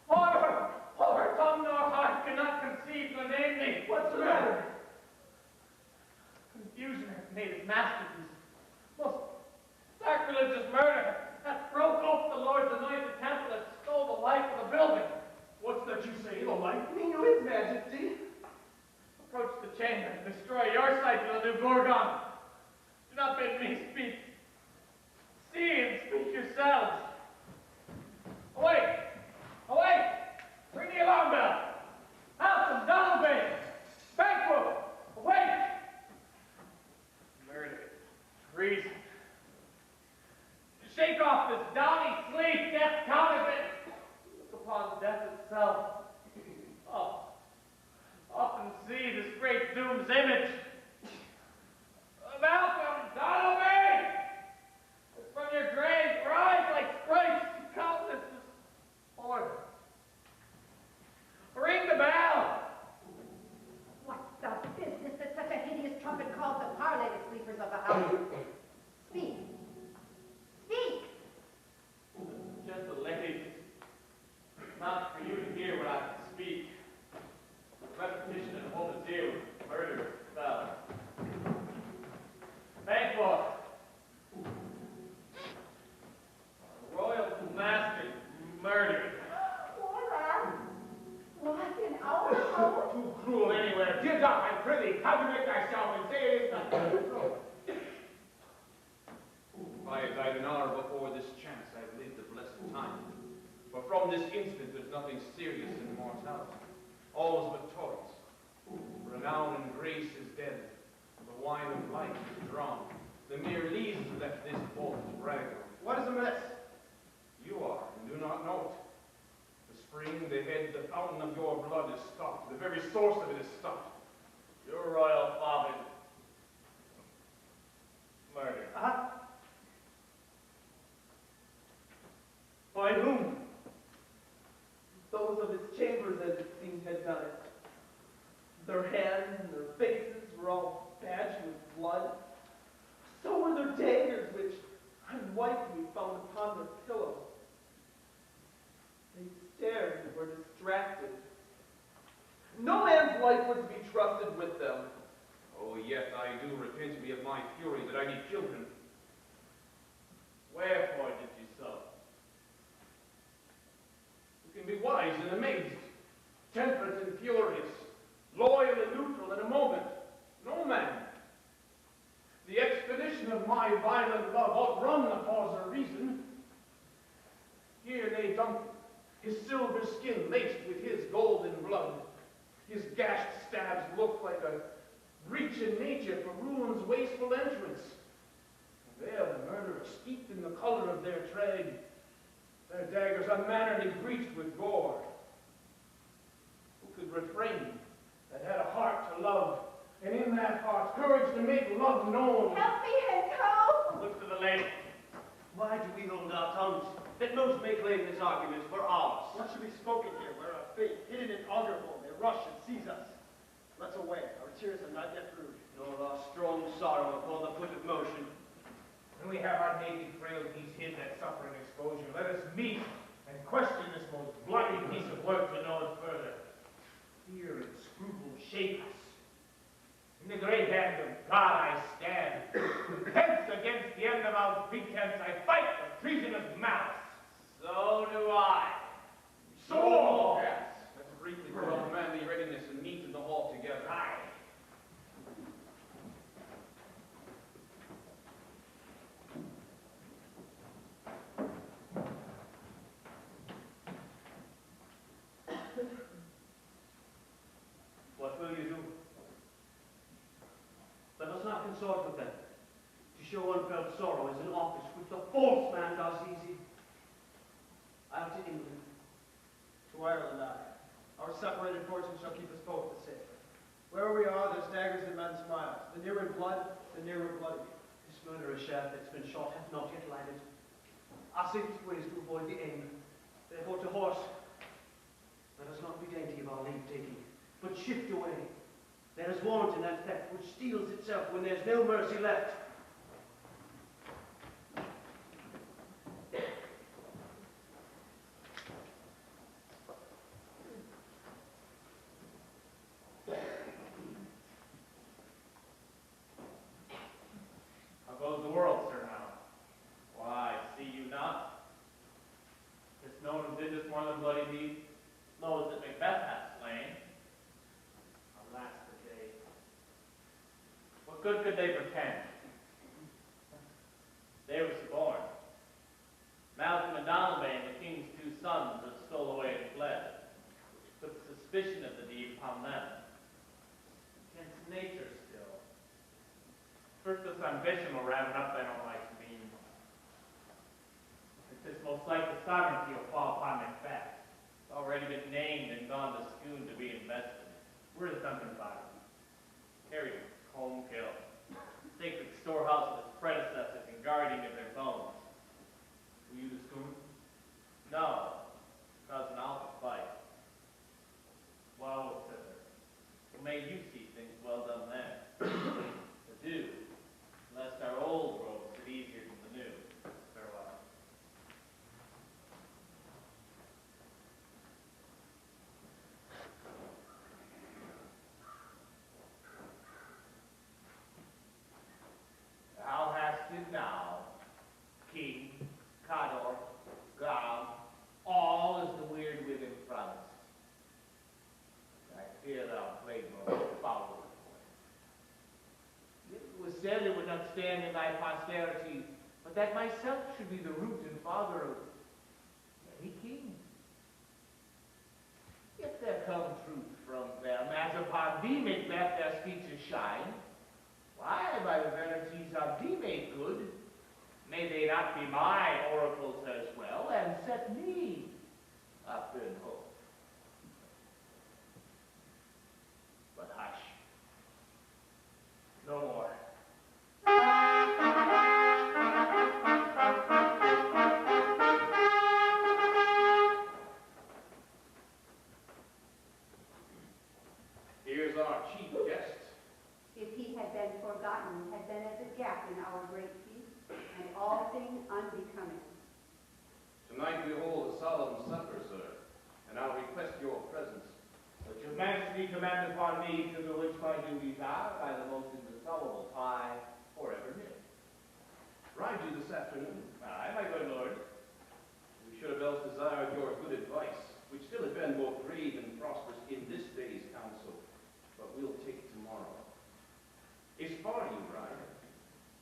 S2: Horror! Horror! Tongue nor heart cannot conceive nor name me.
S4: What's the matter?
S2: Confusion hath made his masterpiece. Most sacrilegious murder that broke off the Lord's anointed temple and stole the life of the building.
S6: What's that you say, the light?
S4: Me knew his majesty.
S2: Approach the chamber and destroy your sight to the new Gorgon. Do not bid me speak. See and speak yourselves. Awake! Awake! Ring the alarm bell! Halcyon, Donalbain! Banquo! Awake! Murder. Treason. Shake off this downy sleep, death counterfeit. Look upon death itself. Oh, often see this great doom's image. Malcolm, Donalbain! From your grave, rise like sprites to countenance this order. Ring the bell!
S9: What the business that such a hideous trumpet calls to parley the sleepers of the house? Speak. Speak!
S2: Gentle lady, not for you to hear what I can speak. Repetition in a woman's ear with murder fell. Banquo, royal master murdered.
S9: What in our home?
S8: Too cruel anywhere. Get up, I prithee. How to make thyself and say it is not true.
S6: If I had died an hour before this chance, I had lived a blessed time. For from this instant, there's nothing serious in mortality. always victorious. Renown and grace is dead, the wine of life is drawn. The mere lees left this vault to brag on.
S8: What is amiss?
S6: You are, and do not know it. The spring, the head, the fountain of your blood is stopped. The very source of it is stopped.
S2: Your royal father murdered.
S4: By whom? Those of his chambers, as it seemed, had done it. Their hands and their faces were all badged with blood. So were their daggers, which unwiped we found upon their pillows. They stared and were distracted. No man's life was to be trusted with them.
S6: Oh, yet I do repent me of my fury that I be children.
S2: Wherefore did you so?
S6: You can be wise and amazed, temperate and furious, loyal and neutral in a moment. No man. The expedition of my violent love outrun the cause or reason. Here lay Duncan, his silver skin laced with his golden blood. His gashed stabs looked like a breach in nature for ruin's wasteful entrance. And there the murderers, steeped in the color of their trade, their daggers unmannerly breached with gore. Who could refrain that had a heart to love, and in that heart courage to make love known?
S5: Help me, Henko!
S2: Look to the lady.
S10: Why do we hold our tongues? Let most may claim this argument for ours.
S8: What should be spoken here where our fate, hidden and honorable, may rush and seize us? Let's away. Our tears are not yet brewed.
S10: Nor our strong sorrow upon the foot of motion.
S8: When we have our naked frailties hid that suffer and exposure, let us meet and question this most bloody piece of work to know it further. Fear and scruple shake us. In the great hand of God I stand. Hence against the end of our pretense I fight the treasonous malice.
S2: So do I.
S6: So! Yes. Let's briefly put on manly readiness and meet in the hall together.
S8: Aye.
S10: What will you do? Let us not consort with them. To show unfelt sorrow is an office which the false man does easy. I'll to England.
S8: To Ireland I. Our separated fortunes shall keep us both the same. Wherever we are, there's daggers and men's smiles. The nearer blood, the nearer blood.
S10: This murderous shaft that's been shot hath not yet landed. Our safest way is to avoid the aim. Therefore to horse. Let us not be dainty of our leave-taking, but shift away. There is want in that theft which steals itself when there's no mercy left.
S2: How goes the world, sir, now? Why, see you not? It's known who did this more than bloody deed, knows that Macbeth hath slain. Alas the day. What good could they pretend? They were suborned. Malcolm and Donalbain, the king's two sons, that stole away and fled, put suspicion of the deed upon them. Against nature still. First this ambition will raven up their own life's means. It's this most like the sovereignty will fall upon Macbeth. It's already been named and gone to Scone to be invested. Where is Duncan's body? Carried to Combe Kill, sacred storehouse of his predecessors and guardian of their bones. Were you to Scone? No, cousin Alpha fight. Woe, thither. May you see things well done there. Adieu, lest our old road sit easier than the new. Farewell.
S8: Thou hast it now. King, Cador, Gal, all as the weird women promised. I fear thou played more foul. It was said it would not stand in thy posterity, but that myself should be the root and father of many kings. If there come truth
S2: not be my oracles as well, and set me up in hope. But hush, no more.
S6: Here's our chief guest.
S9: If he had been forgotten, had been as a gap in our great feast, and all things unbecoming.
S6: Tonight we hold a solemn supper, sir, and I'll request your presence.
S8: But your majesty commanded upon me to do which my duties are by the most indissoluble tie forever knit.
S6: Ride you this afternoon.
S2: Aye, my good lord.
S6: We should have else desired your good advice, which still had been both grave and prosperous in this day's council, but we'll take it tomorrow. Is far you ride?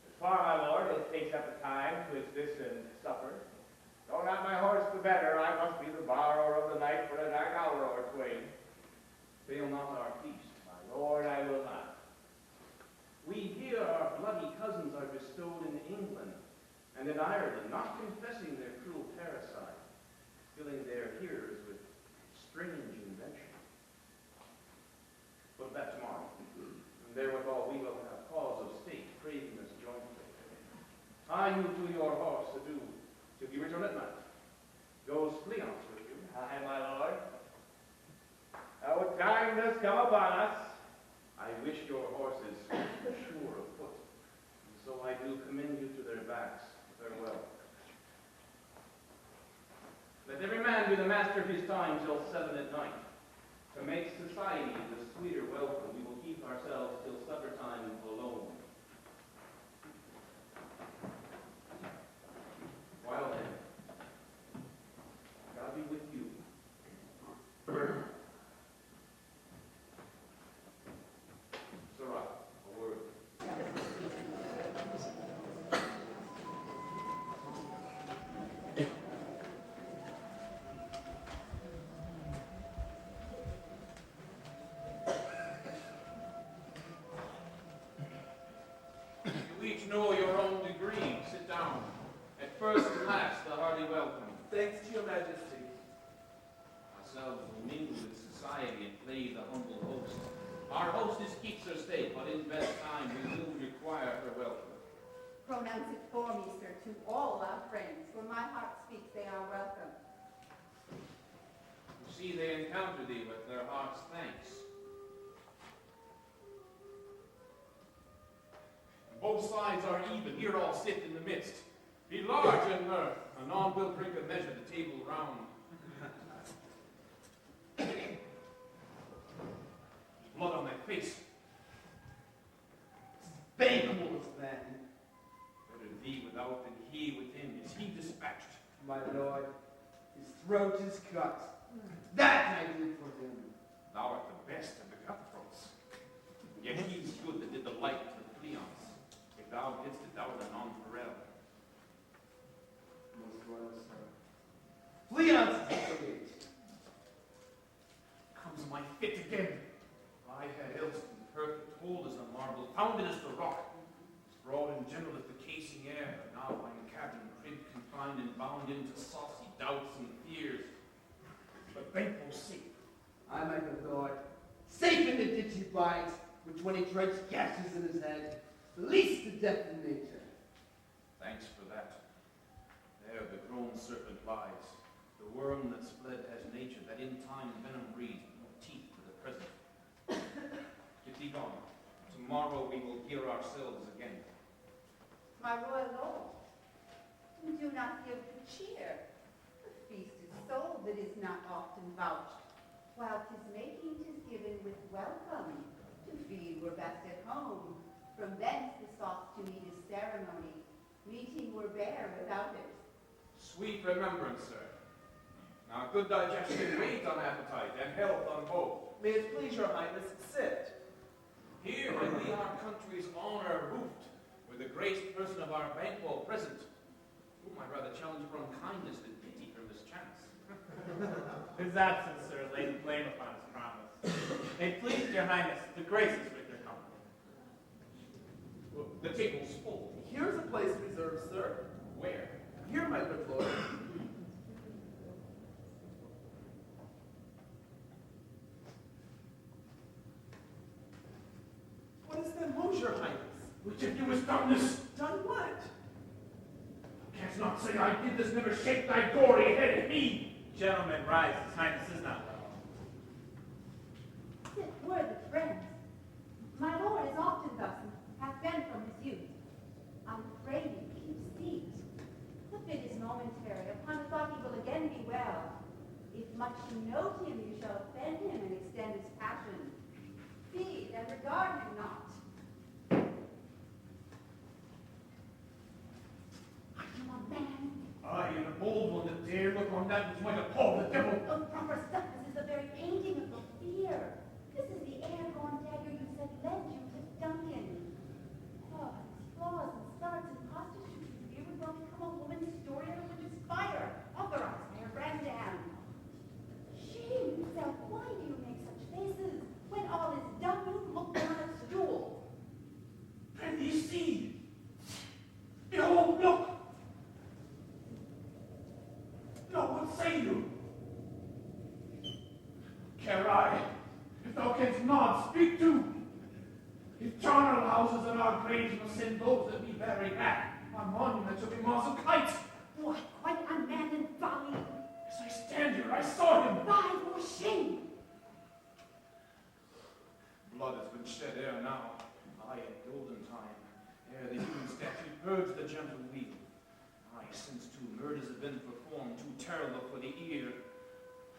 S8: As far, my lord, as takes up the time twixt this and supper. Though not my horse the better, I must be the borrower of the night for a dark hour or twain.
S6: Fail not our feast.
S8: My lord, I will not.
S6: We here, our bloody cousins, are bestowed in England and in Ireland, not confessing their cruel parricide, filling their hearers with strange invention. But that tomorrow, and therewithal we will have cause of state craving us jointly. Tie you to your horse adieu, till you return at night. Goes Cleance with you.
S8: Aye, my lord. Oh, time does come upon us.
S6: I wish your horses sure of foot, and so I do commend you to their backs. Farewell. Let every man be the master of his time till 7 at night. To make society the sweeter welcome, we will keep ourselves till supper time alone. While then, God be with you. Sirrah, a word. You each know your own degree. Sit down. At first and last, the hearty welcome.
S4: Thanks to your majesty.
S6: Ourselves will mingle with society and play the humble host. Our hostess keeps her state, but in best time we will require her welcome.
S9: Pronounce it for me, sir, to all our friends. When my heart speaks, they are welcome.
S6: You see, they encounter thee with their heart's thanks. Both sides are even, here all sit in the midst. Be large in mirth, anon we'll drink a measure, the table round. Blood on my face.
S4: Banquet, then.
S6: Better thee without than he within. Is he dispatched?
S4: My lord, his throat is cut. That I did for him.
S6: Thou art the best of the cutthroats. Yet he's good that did the like to the Cleance. If thou didst it, thou wert anon forever.
S4: Most royal sir. Cleance is great.
S6: Comes my fit again. I had else been perfect, whole as a marble, founded as the rock, sprawled in general as the casing air, but now I'm cabin, crib, confined and bound into saucy doubts and fears. But thankful safe.
S4: I, my good lord, safe in the ditch he bides, which when he treads gashes in his head, least the death in nature.
S6: Thanks for that. There the grown serpent lies. The worm that's fled has nature, that in time venom breathes, no teeth for the present. Get thee gone. Tomorrow we will gear ourselves again.
S9: My royal lord, do not give the cheer. The feast is sold that is not often vouched, while 'tis making 'tis given with welcome. To feed were best at home, from thence the sauce to meat is ceremony. Meeting were bare without it.
S6: Sweet remembrance, sir. Now good digestion wait on appetite, and health on both.
S4: May it please your highness, sit.
S6: Here when we our country's honor roofed, with the graced person of our banquo present, whom I rather challenge for unkindness than pity for mischance.
S2: His absence, sir, laid blame upon his promise. It pleased your highness to grace us with your company.
S6: Well, the table's full.
S4: Here's a place reserved, sir.
S6: Where? Here, my good lord.
S10: What is the most, your highness?
S6: Which of you has done this?
S10: Done what?
S6: Canst not say I did this, never shake thy gory head at me.
S2: Gentlemen, rise. His Highness is not well.
S9: Sit worthy friends. My lord is often thus, and hath been from his youth. I pray you keep seat. The fit is momentary. Upon a thought he will again be well. If much you note him, you shall offend him and extend his passion. Feed and regard him not. I am a man.
S6: I am a bold one that dare look on that which might appall the devil.
S9: Oh, proper stuff, this is the very painting of the fear. This is the airborne dagger you said led you to Duncan. Oh, its flaws and starts and postures you fear would well become a woman's story of a witch's fire, authorized by her granddam. Shame yourself, why do you make such faces? When all is done, you look down a stool.
S6: Prithee, see. Behold, look. No, what say you? Care I, if thou canst not, speak to. If charnel houses and our graves must send those that be buried back, our monument shall be moss of kites.
S9: What, quite unmanned and folly?
S6: As I stand here, I saw him.
S9: Fie for shame!
S6: Blood has been shed ere now, aye, at golden time, ere the human statute purged the gentle wheel. Aye, since two murders have been performed, too terrible for the ear.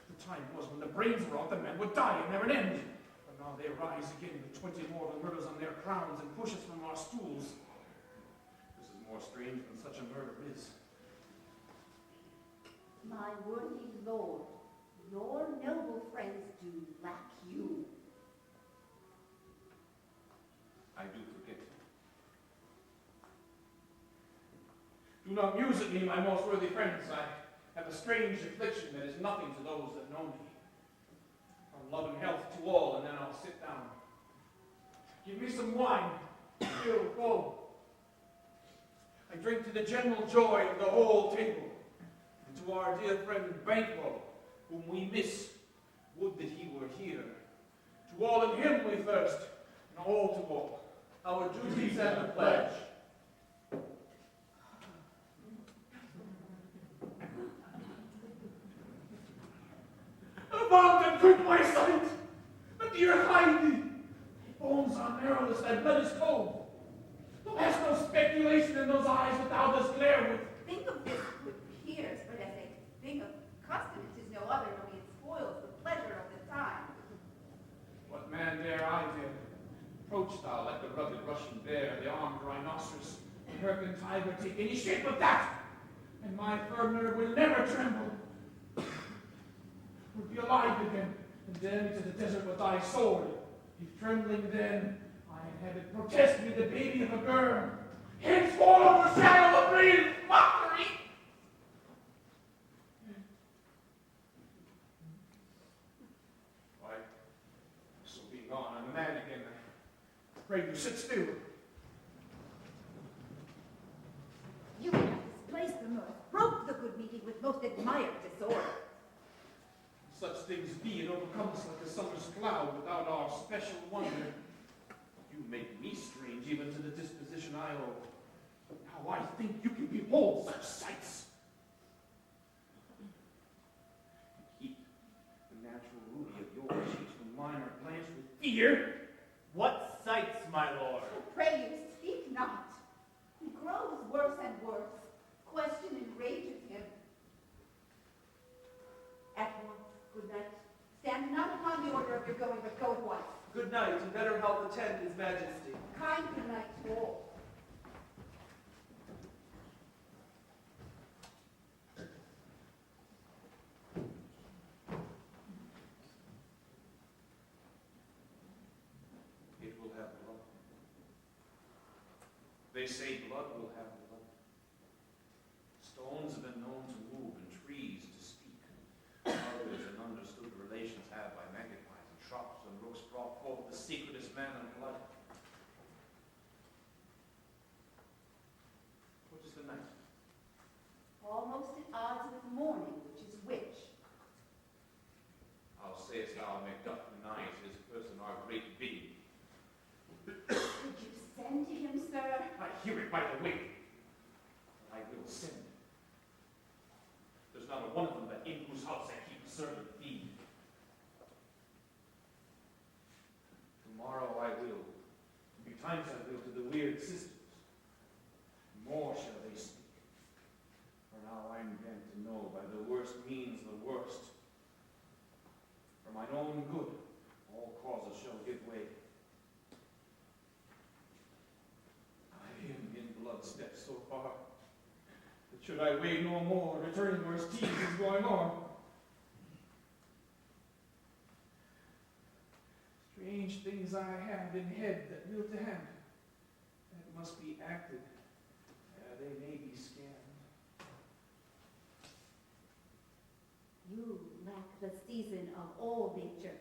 S6: The time was when the brains were out, the men would die and never end. But now they rise again with 20 mortal murders on their crowns and push us from our stools. This is more strange than such a murder is.
S9: My worthy lord, your noble friends do lack you.
S6: I do forget. Do not muse at me, my most worthy friends. I have a strange affliction that is nothing to those that know me. I'll love and health to all, and then I'll sit down. Give me some wine. Here, go. I drink to the general joy of the whole table, and to our dear friend Banquo, whom we miss. Would that he were here. To all in him we thirst, and all to all. Our duties and the pledge. Avaunt and quit my sight! But dear hide thee! Bones are marrowless, thy blood is cold. Thou hast no speculation in those eyes that thou dost glare with.
S9: Think of this with peers, but as a thing of custom, it is no other, only it spoils the pleasure of the time.
S6: What man dare I dare? Approach thou like the rugged Russian bear, the armed rhinoceros, the Hyrcan tiger, take any shape of that, and my firm nerve will never tremble. Would be alive again, and then to the desert with thy sword. If trembling then, I had it protest me the baby of a girl. Henceforth overshadow the breed mockery. Why, so being gone, I'm mad again. I pray you sit still.
S9: You have displaced the mirth, broke the good meeting with most admired disorder.
S6: Such things be, and overcome us like a summer's cloud without our special wonder. You make me strange even to the disposition I owe. How I think you can behold such sights. Keep the natural ruby of your cheeks when mine are blanched with fear.
S2: What sights, my lord?
S9: I pray you, speak not. He grows worse and worse. Question enrages him. At once, good night. Stand not upon the order of your going, but go at once.
S4: Good night, and better help attend his majesty.
S9: Kind good night to all.
S6: It will have blood. They say blood will have blood. Stones have been known to move and trees to speak. Others and understood relations have by magpies and shrubs and rooks brought forth the secretest man and blood. What is the night? not one of them, but in whose house I keep a certain thief. Tomorrow I will, betimes I will, to the weird sisters. More shall they speak. For now I'm bent to know by the worst means the worst. For mine own good, all causes shall give way. I am in blood steps so far, that should I wait no more, returning where tease is going on. Strange things I have in head that will to hand, that must be acted, they may be scanned.
S11: You lack the season of all nature.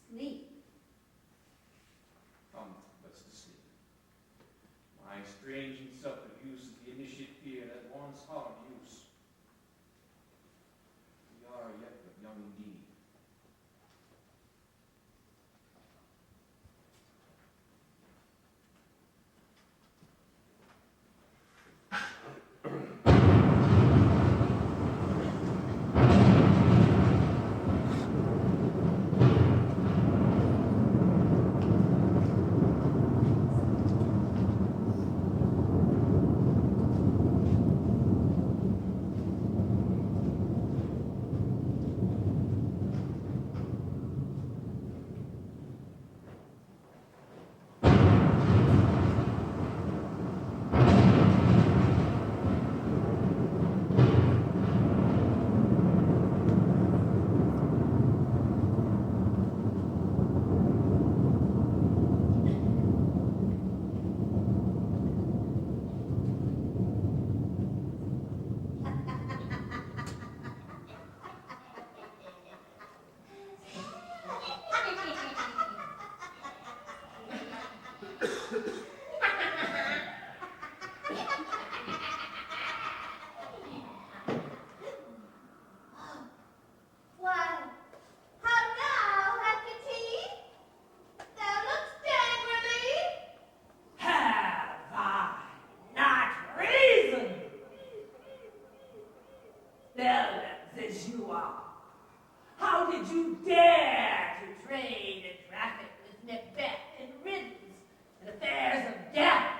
S11: Sleep.
S6: Come, let's to sleep. My strange and self-abuse is the initiate fear that wants hard use. We are yet but young indeed.
S12: As you are. How did you dare to trade and traffic with Macbeth in riddance and affairs of death?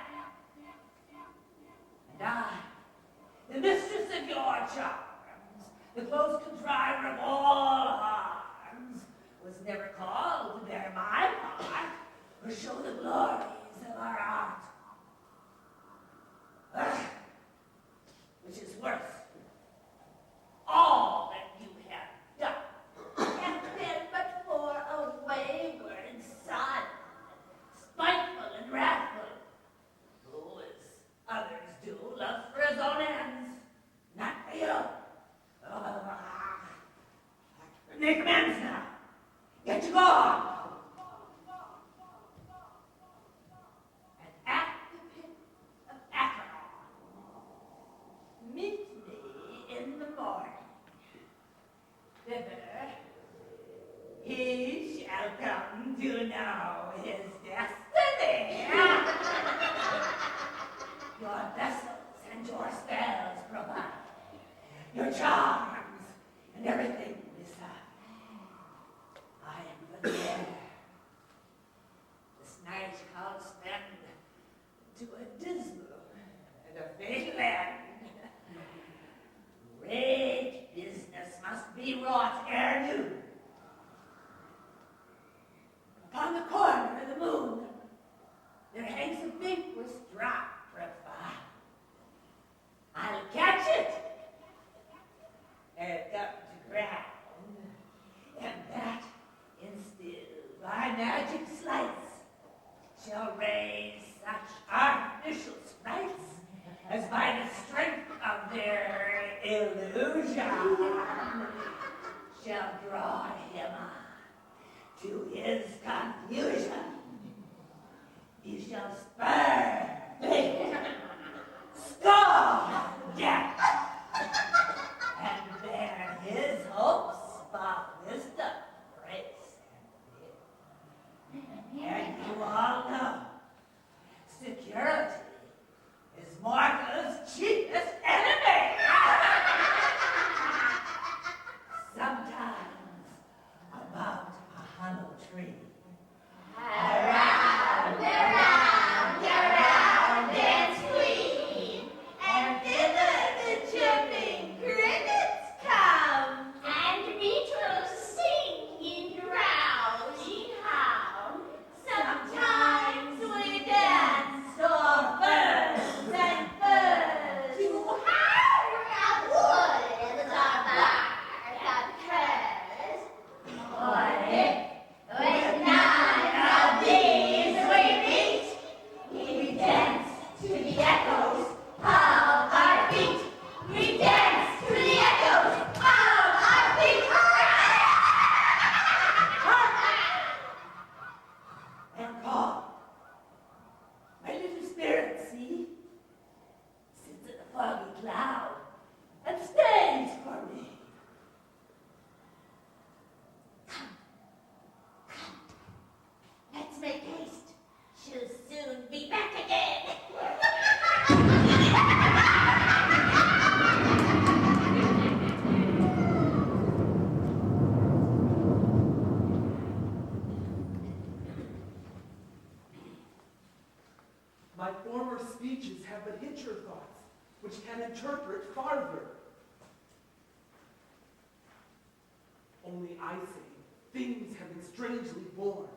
S12: And I, the mistress of your charms, the close contriver of all harms, was never called to bear my part or show the glories of our art. Which is worse. All that you have done has been but for a wayward son, spiteful and wrathful, who, as others do, loves for his own ends, not for you. Make amends now. Get you gone. And at the pit of Acheron, meet me in the morning. Thither, he shall come to know his destiny. Your vessels and your spells provide, your charms and everything beside. I am but there. This night I'll spend to a dismal and a fatal end. Great business must be wrought ere noon. Upon the corner of the moon, there hangs a vaporous drop profile. I'll catch it and up to ground, and that, instilled by magic sleights, shall raise such artificial sprites as by the strength of their illusion shall draw him on to his confusion. He shall spurn fate, scorn death, and bear his hopes for wisdom, grace, and wit. And you all know, security is mortal's chiefest enemy.
S4: speeches have but hit your thoughts, which can interpret farther. Only I say, things have been strangely born.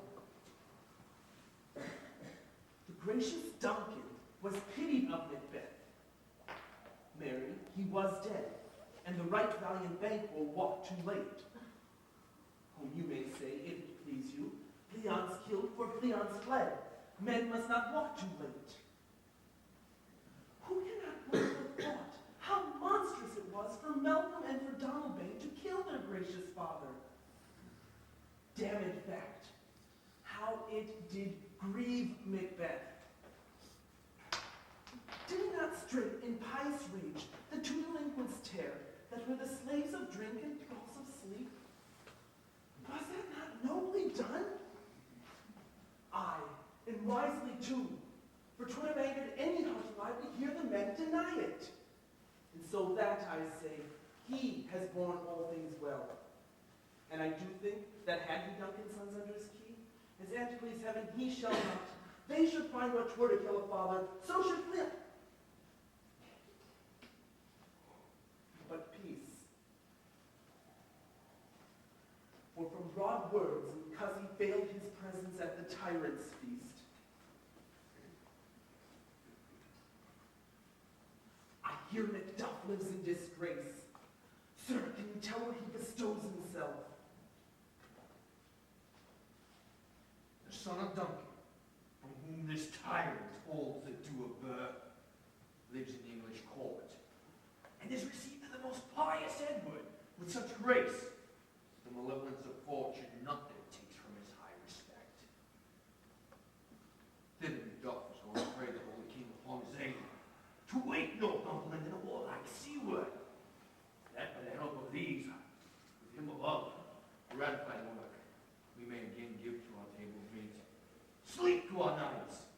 S4: The gracious Duncan was pitied of Macbeth. Marry, he was dead, and the right valiant Banquo walked too late. Whom you may say, if it please you, Cleon's killed, for Cleon's fled. Men must not walk too late. Who cannot well have thought how monstrous it was for Malcolm and for Donalbain to kill their gracious father? Damned fact, how it did grieve Macbeth. Did it not straight in pious rage the two delinquents tear that were the slaves of drink and thralls of sleep? Was that not nobly done? Aye, and wisely too, for 'twould have angered any heart alive to hear the men deny it. And so that, I say, he has borne all things well. And I do think that had he Duncan's sons under his key, as Anticles heaven he shall not, they should find what 'twere to kill a father, so should Cleon. But peace. For from broad words, and because he failed his presence at the tyrant's feast, I hear Macduff lives in disgrace. Sir, can you tell where he bestows himself?
S6: The son of Duncan, from whom this tyrant holds the due of birth, lives in the English court, and is received in the most pious Edward with such grace, the malevolence of fortune nothing takes from his high respect. Thither Macduff was going to pray the holy king upon his aid, to wake Northumberland in a warlike seaward, that by the help of these, with him above, to ratify the work, we may again give to our table meat, sleep to our nights,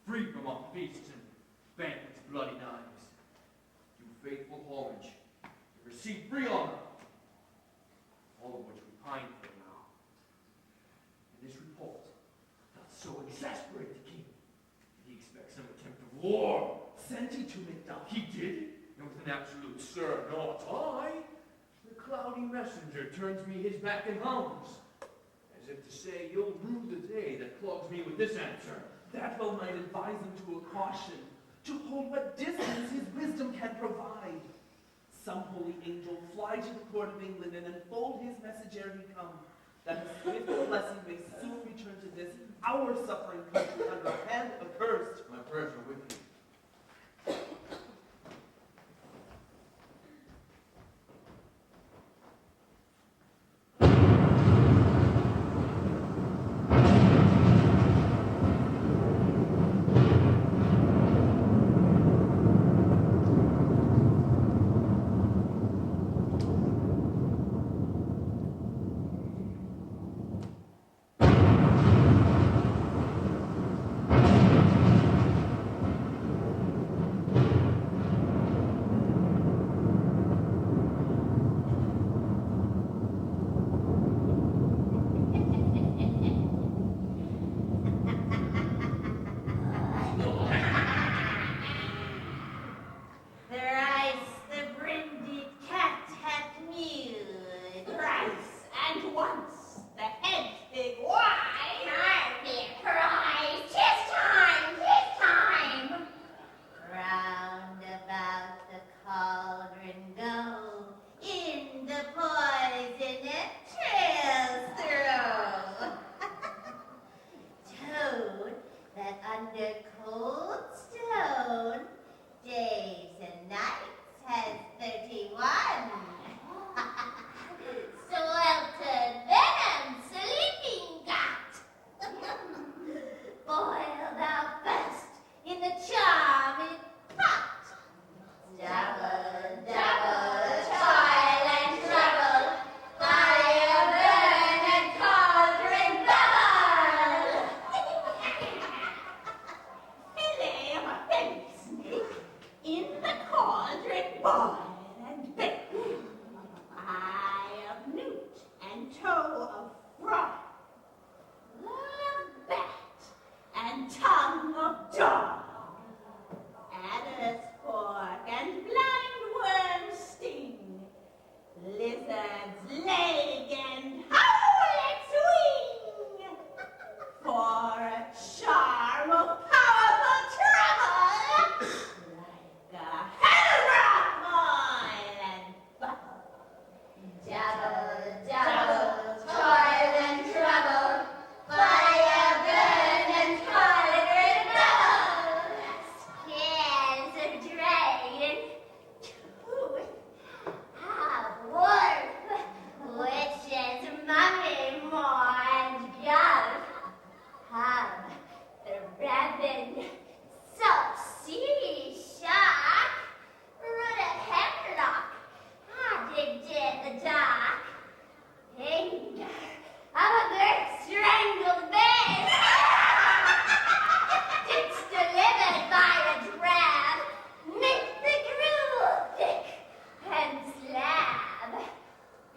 S6: free from our feasts and banquets bloody knives, do faithful homage, and receive free honor, all of which we pine for now. And this report doth so exasperate the king that he expects some attempt of war.
S4: Sent he to Macduff?
S6: He did? And with an absolute sir, not I. The cloudy messenger turns me his back and hounds, as if to say, you'll rue the day that clogs me with this answer.
S4: That well might advise him to a caution, to hold what distance his wisdom can provide. Some holy angel fly to the court of England and unfold his message ere he come, that his swift blessing may soon return to this our suffering country under a hand accursed.
S6: My prayers are with you.
S12: leg and howl and swing. For a charm of powerful trouble, like a hellrock oil and buckle. Double, double, toil and trouble, fire burn and cauldron bubble. Scales of dragon, tooth of wolf, witches, mummy, moor, and gulf. Hub, the raven, salt sea shark, root of hemlock, digged in the dark. Anger of a great strangled bear. It's delivered by a drab, make the gruel thick and slab.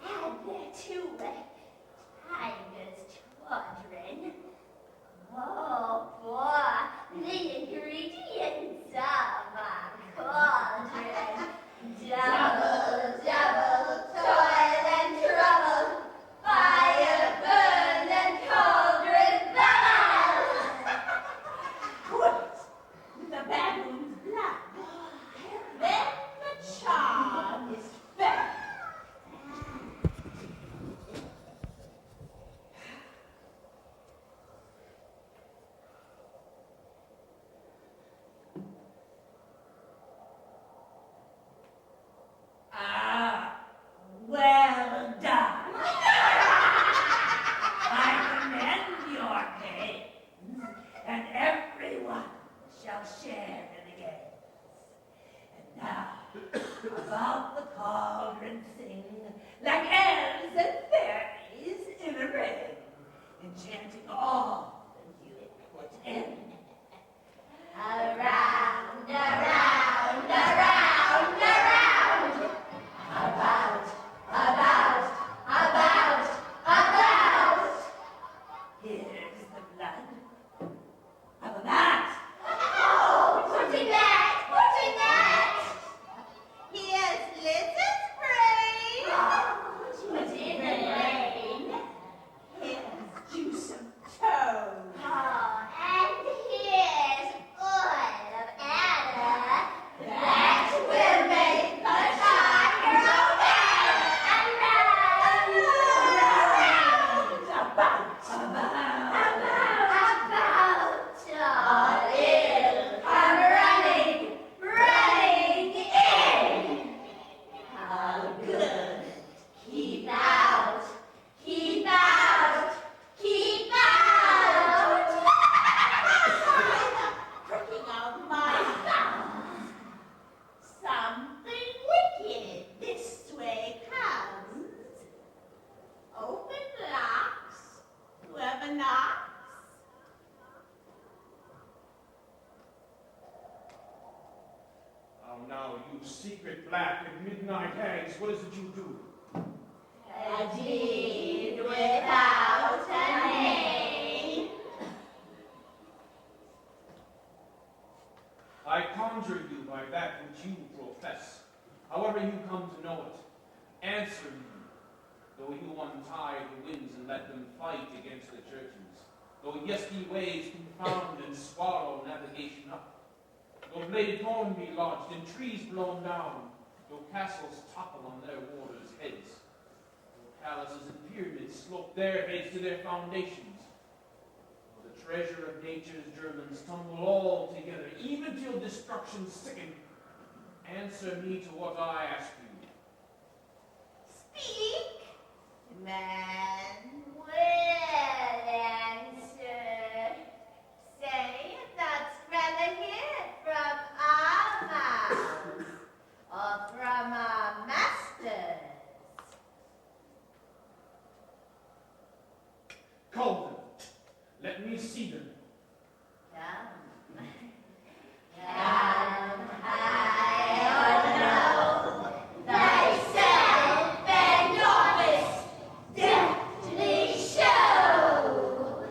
S12: Add thereto a tiger's twaddling. Oh, for the ingredients of a cauldron. Double, double, toil and trouble, fire burn and cauldron bubble. Quit the baboon's blood, then the charm is fair. Ah, well done. I commend your pains, and everyone shall share in the games. And now, about the cauldron sing, like elves and fairies in a ring, enchanting all that you put in. Around, around, around, around. About, about, about, about. Here's the blood of a bat. Oh, putting that, putting that. Here's Liz's brain. Oh, put in the brain. Here's juice of toad. Oh, and here's oil of adder. That will make the tiger obey. About, all ill come running, running in. How good, keep out, keep out, keep out. Pricking of my thumbs. Something wicked this way comes. Open locks, whoever knocks.
S6: Oh, now, you secret black and midnight hags, what is it you do?
S12: A deed without a name.
S6: I conjure you by that which you profess, however you come to know it. Answer me, though you untie the winds and let them fight against the churches, though yesty waves confound and swallow navigation up, though bladed corn be lodged and trees blown down, though castles topple on their warders' heads, though palaces and pyramids slope their heads to their foundations, though the treasure of nature's Germans tumble all together, even till destruction sicken, answer me to what I ask you.
S12: Speak, man will answer. Say that's rather hear from our mouths or from our masters.
S6: Call them. Let me see them.
S12: Come. Come, I or no, thyself and office deftly show.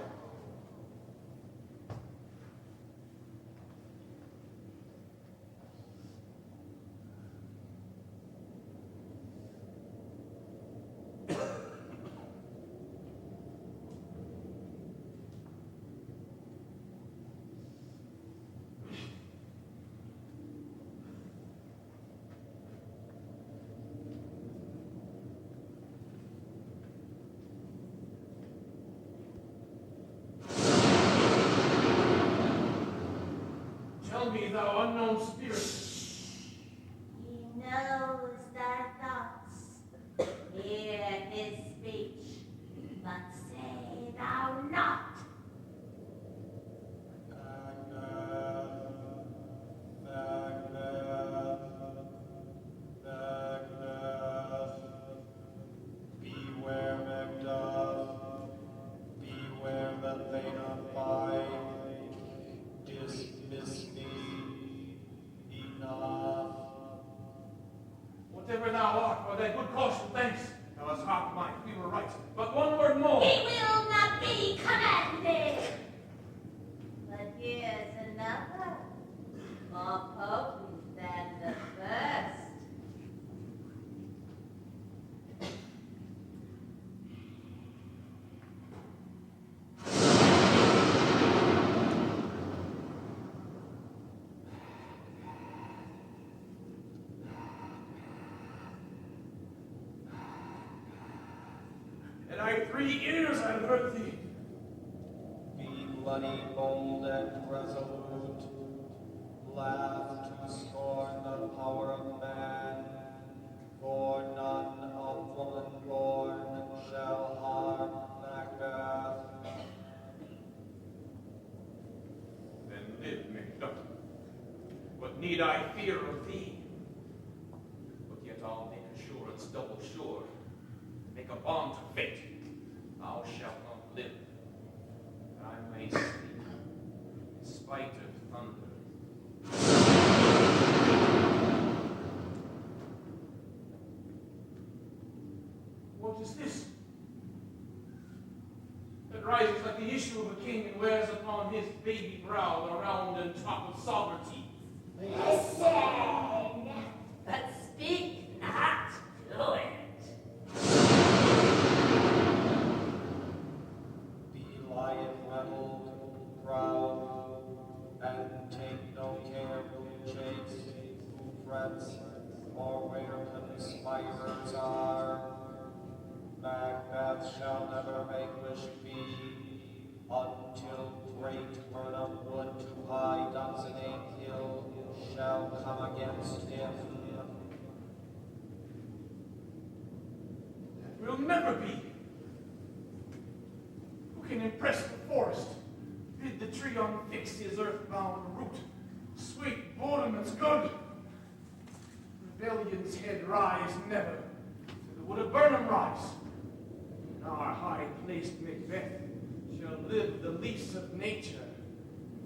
S6: precaution, thanks. Now, as heart mind, we were right. But one word more.
S5: He will not be commanded. But here's another, more potent than the first.
S6: And I 3 ears I've heard thee.
S13: Be bloody, bold, and resolute. Laugh to scorn the power of man. For none of woman born shall harm Macbeth.
S6: Then live, Macbeth. What need I fear of thee? But yet I'll make assurance double sure. Make a bond to fate. Thou shalt not live. That I may sleep, in spite of thunder. What is this? That rises like the issue of a king and wears upon his baby brow the round and top of sovereignty.
S12: Listen, but speak not to it.
S13: Be lion rebel, proud, and take no care who chase, who frets, or where conspirers are. Macbeth shall never vanquish be, until great Burnham wood to high Dunsinane Hill shall come against him.
S6: Will never be. Who can impress the forest, bid the tree unfix his earthbound root, sweet Bournemouth's good? Rebellion's head rise never, to the wood of Burnham rise. And our high-placed Macbeth shall live the lease of nature,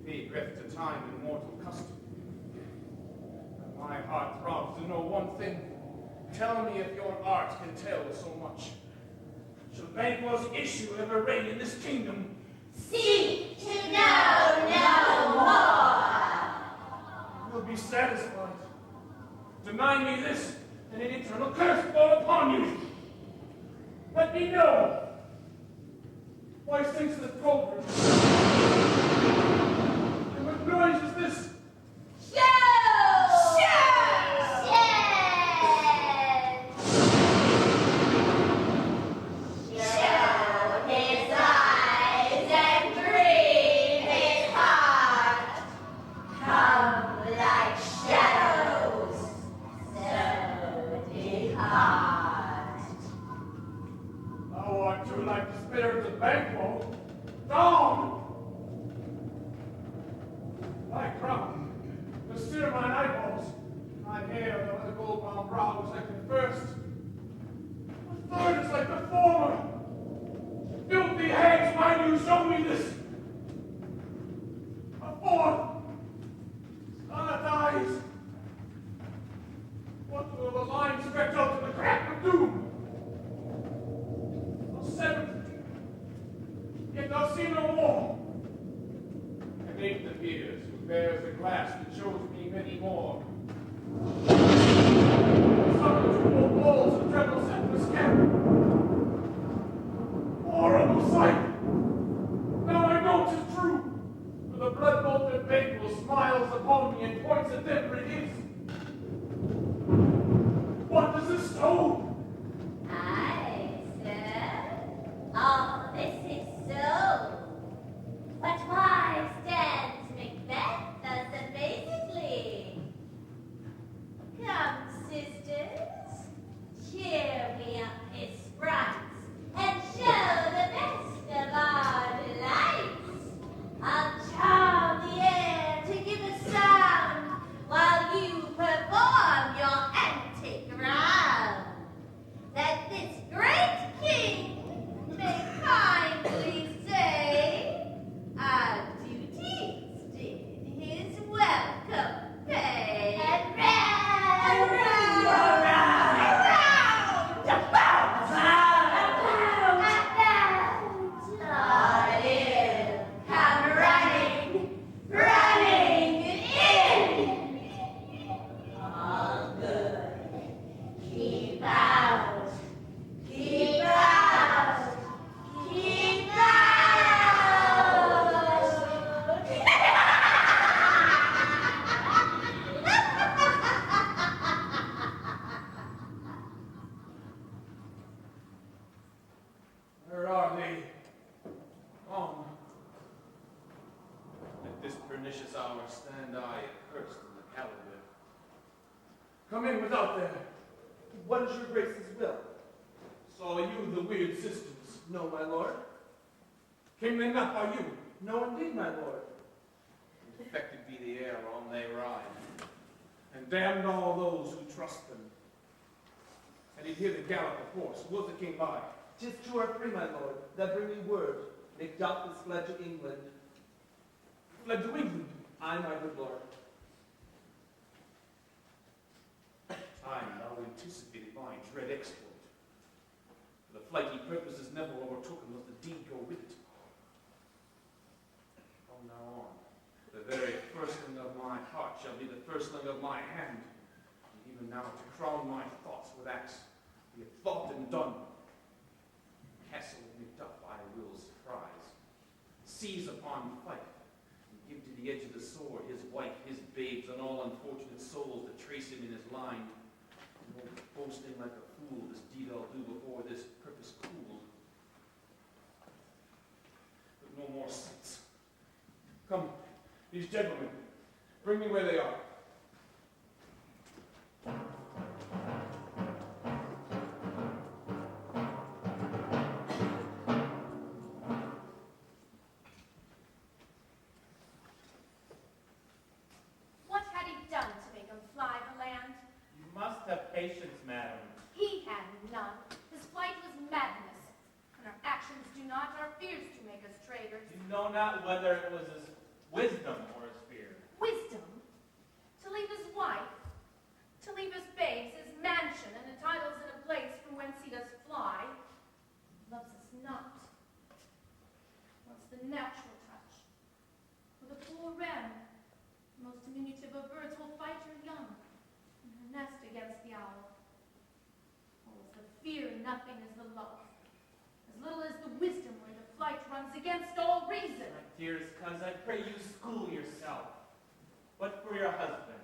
S6: pay breath to time and mortal custom. And my heart throbs to know one thing. Tell me if your art can tell so much. Shall Banquo's issue ever reign in this kingdom?
S5: Seek to know no more.
S6: You will be satisfied. Deny me this, and an eternal curse fall upon you. Let me know. Why sinks the cauldron? And what noise is this? Like the spirits of Banquo. Down! My crown, the sear mine eyeballs, my hair over the gold-bound brow is like the first. The third is like the former. Filthy hags, mind you, show me this. A fourth. Scarlet eyes. What will the line stretch out to the crack of doom? Seventh, yet thou see no more. And eighth appears, who bears a glass that shows me many more. Summons full balls and trembles in the skin. Horrible sight! Now I know 'tis true, for the blood-bolted Banquo smiles upon me and points at them where it is. What does this stone?
S5: All this is so. But why stands Macbeth thus amazingly? Come, sisters, cheer me up his sprites, and show the best of our delights. I'll charm the air to give a sound, while you
S6: vicious hour stand I accursed in the Calendar. Come in without there.
S4: What is your grace's will?
S6: Saw you the weird sisters?
S4: No, my lord.
S6: Came they not by you?
S4: No, indeed, my lord.
S6: Infected be the air on they ride, and damned all those who trust them. And he'd hear the gallop of horse. Who was it came by?
S4: 'Tis 2 or 3, my lord, that bring me word. Macbeth is fled to England.
S6: Fled to England.
S4: Aye, my good lord.
S6: Time thou anticipated my dread exploit. For the flighty purposes never overtook, and must the deed go with it. From now on, the very firstling of my heart shall be the firstling of my hand. And even now, to crown my thoughts with acts, be it thought and done. Castle of Macduff I will surprise, seize upon Fife, and give to the edge of the sword his wife, his babes, and all unfortunate souls that trace him in his line. No boasting like a fool, this deed I'll do before this purpose cool. But no more sense. Come, these gentlemen, bring me where they are.
S5: What had he done to make him fly the land?
S2: You must have patience, madam.
S5: He had none. His flight was madness. And our actions do not, our fears do make us traitors.
S2: You know not whether it was his wisdom or his fear.
S5: Wisdom? To leave his wife? To leave his babes, his mansion, and the titles in a place from whence he does fly? Loves us not. Wants the natural touch. For the poor wren, the most diminutive of birds, will fight her young in her nest against the owl. Oh, as the fear nothing is the love. As little as the wisdom where the flight runs against all reason.
S2: My dearest cousin, I pray you school yourself. But for your husband,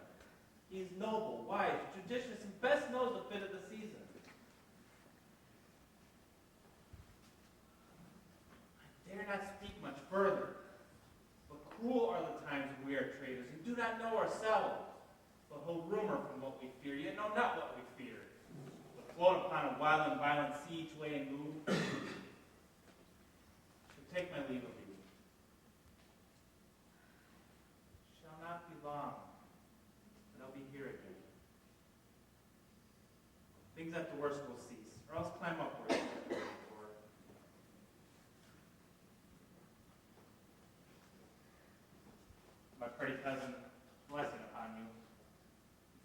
S2: he is noble, wise, judicious, and best knows the fit of the season. I dare not speak much further, but cruel are the times when we are traitors, and do not know ourselves, but hold rumor from what we fear, yet know not what we fear. But float upon a wild and violent sea each way and move. So take my leave of you. Shall not be long, but I'll be here again. Things at the worst will cease, or else climb upward. My pretty cousin, blessing upon you.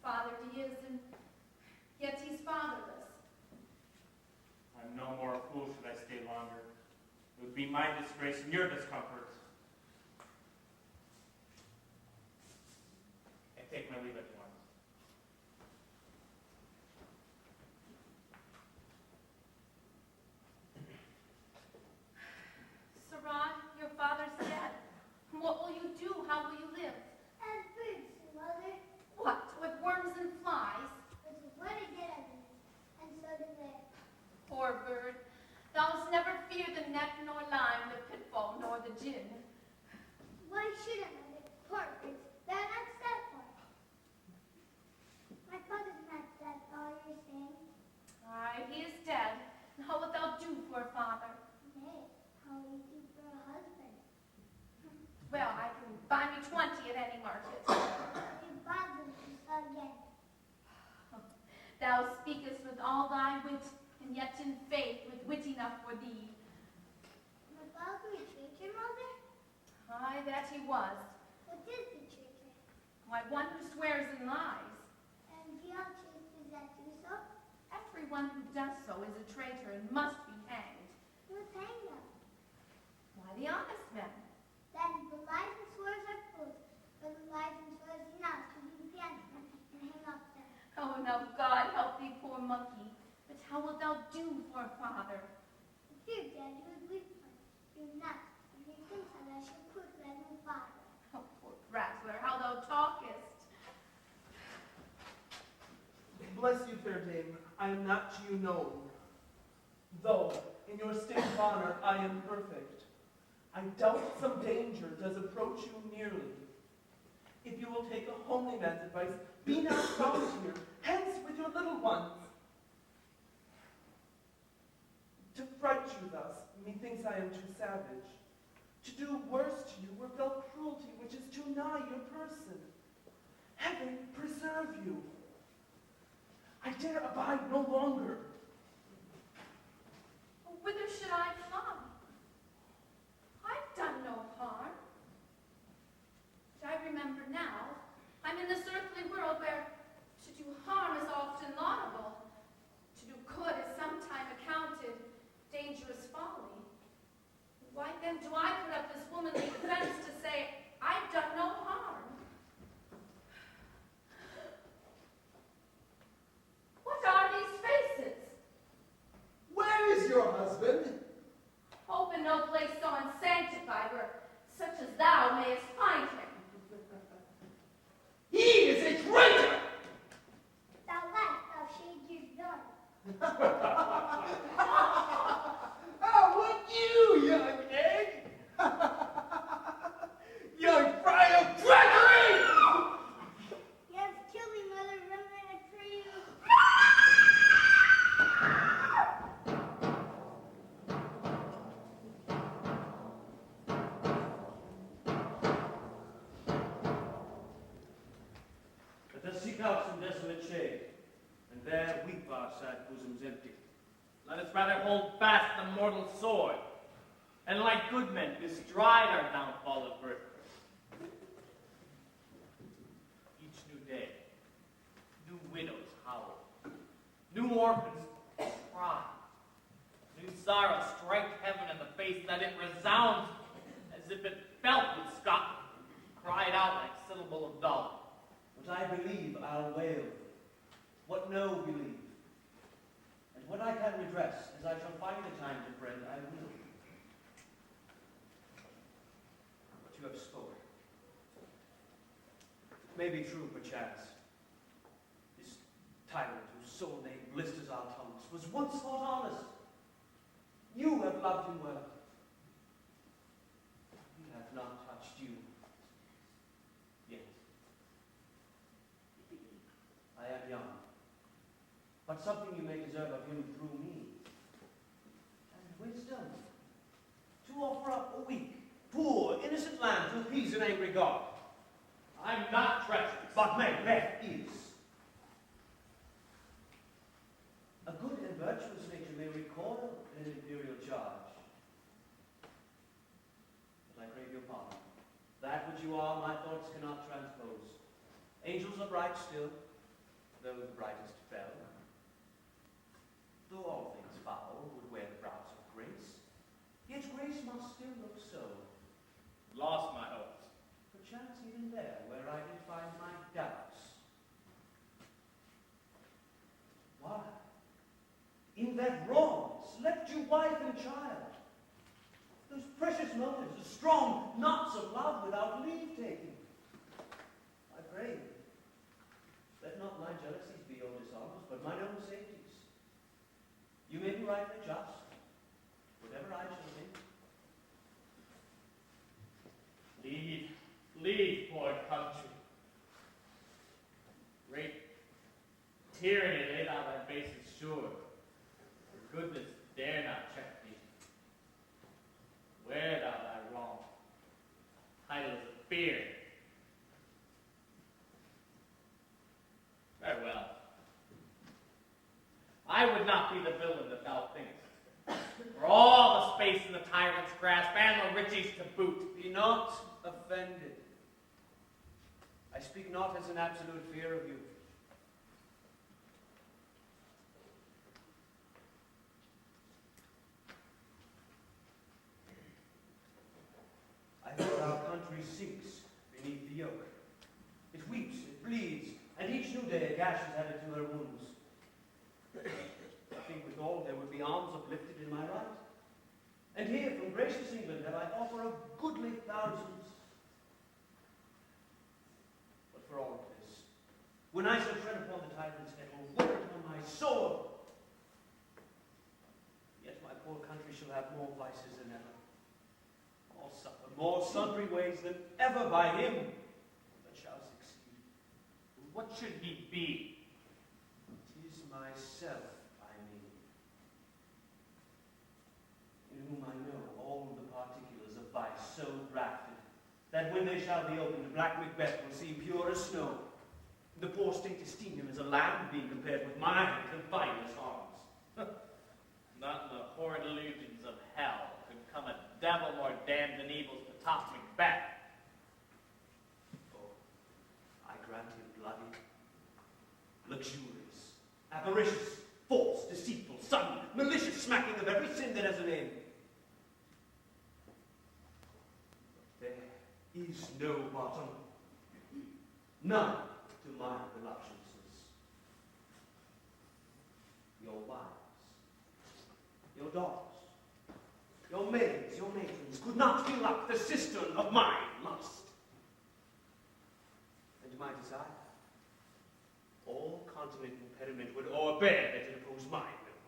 S5: Fathered he is, and yet he's fatherless.
S2: I'm no more a fool should I stay longer. It would be my disgrace and your discomfort. I take my leave at once.
S5: Sirrah, your father's dead. What will you do? How will you live?
S14: As birds, mother.
S5: What, with worms and flies?
S14: But what a get at it, and so did they.
S5: Poor bird, thou hast never feared the net nor lime, the pitfall nor the gin.
S14: Why should I, mother? Poor birds, they're not set for. My father's not dead, all you're saying.
S5: Aye, he is dead. And how wilt thou do for a father?
S14: Nay, how will you do for a husband?
S5: Well, I can buy me 20 at any market.
S14: You bought them again.
S5: Thou speakest with all thy wit, and yet in faith with wit enough for thee.
S14: My father was a traitor, mother?
S5: Aye, that he was.
S14: What is the traitor?
S5: Why, one who swears and lies.
S14: And do all traitors that do so?
S5: Everyone who does so is a traitor and must be hanged.
S14: Who's hang them?
S5: Why, the honest men.
S14: Then the lies and swears are fools, but the lies and swears are not, to be penitent and hang up them.
S5: Oh, now God help thee, poor monkey. But how wilt thou do for a father?
S14: If you're dead, you would weep for him. You're not, and you think that I should put that new father.
S5: Oh, poor Rattler, how thou talkest.
S4: Bless you, fair dame, I am not to you known. Though, in your state of honor, I am perfect. I doubt some danger does approach you nearly. If you will take a homely man's advice, be not found here, hence with your little ones. To fright you thus, methinks I am too savage. To do worse to you were felt cruelty which is too nigh your person. Heaven preserve you. I dare abide no longer.
S5: Whither should I fly? I've done no harm. I remember now, I'm in this earthly world where to do harm is often laudable. To do good is sometime accounted dangerous folly. Why then do I put up this womanly defense to say I've done no harm? What are these faces?
S4: Where is your husband?
S5: Open no place so unsanctified where such as thou mayest find him.
S4: He is a traitor!
S14: Thou liest, thou shade your gun.
S4: Would you, young egg? Young fry of treachery!
S14: Yes, kill me, mother, remember I pray you.
S7: Let us seek out some desolate shade, and there weep our sad bosoms empty.
S2: Let us rather hold fast the mortal sword, and like good men bestride our downfall of birth. Each new day, new widows howl, new orphans cry, new sorrows strike heaven in the face that it resounds as if it felt with Scotland, cried out like syllable of dog.
S7: What I believe, I'll wail. What no believe. And what I can redress, as I shall find the time to friend, I will. What you have spoken may be true, perchance. This tyrant whose sole name blisters our tongues was once thought honest. You have loved him well. He hath not touched you yet. I am young, but something you may deserve of him through me. And wisdom, to offer up a weak, poor, innocent lamb to appease an angry God.
S2: I'm not treacherous.
S7: But Macbeth is. A good and virtuous nature may recoil in an imperial charge. But I crave your pardon. That which you are, my thoughts cannot transpose. Angels are bright still, though the brightest fell. Though all things foul would wear the brows of grace, yet grace must still look so.
S2: Lost my hopes.
S7: Perchance even there, where I did find my doubts. Why? In that wrongs left you wife and child. Those precious motives, the strong knots of love without leave taking. I pray you, let not my jealousies be your dishonors, but mine own safeties. You may be rightly just, whatever I shall think.
S2: Leave, poor country. Great tyranny laid on thy bases sure. For goodness dare not check thee. Wear thou thy wrong. Titles of fear. Farewell. I would not be the villain that thou thinkest. For all the space in the tyrant's grasp, and the riches to boot.
S7: Be not offended. I speak not as an absolute fear of you. I think our country sinks beneath the yoke. It weeps, it bleeds, and each new day a gash is added to her wounds. I think withal there would be arms uplifted in my right. And here from gracious England have I offer of goodly thousands. But for all of this, when I shall tread upon the tyrant's head, or wear it on my sword, yet my poor country shall have more vices than ever, more suffer, more sundry ways than ever by him that shall
S2: What should he be?
S10: 'Tis myself, I mean, in whom I know all the particulars of vice so grafted, that when they shall be opened, black Macbeth will seem pure as snow. The poor state esteem him as a lamb, being compared with my divinest arms.
S2: Not in the horrid illusions of hell could come a devil more damned than evils to top Macbeth.
S10: Oh, I grant him bloody, luxurious, avaricious, false, deceitful, sudden, malicious, smacking of every sin that has a name. But there is no bottom, none to my voluptuousness. Your wives, your daughters, your maids, your matrons could not fill up the cistern of my lust. And my desire, all continent impediment would o'erbear that it oppose my will.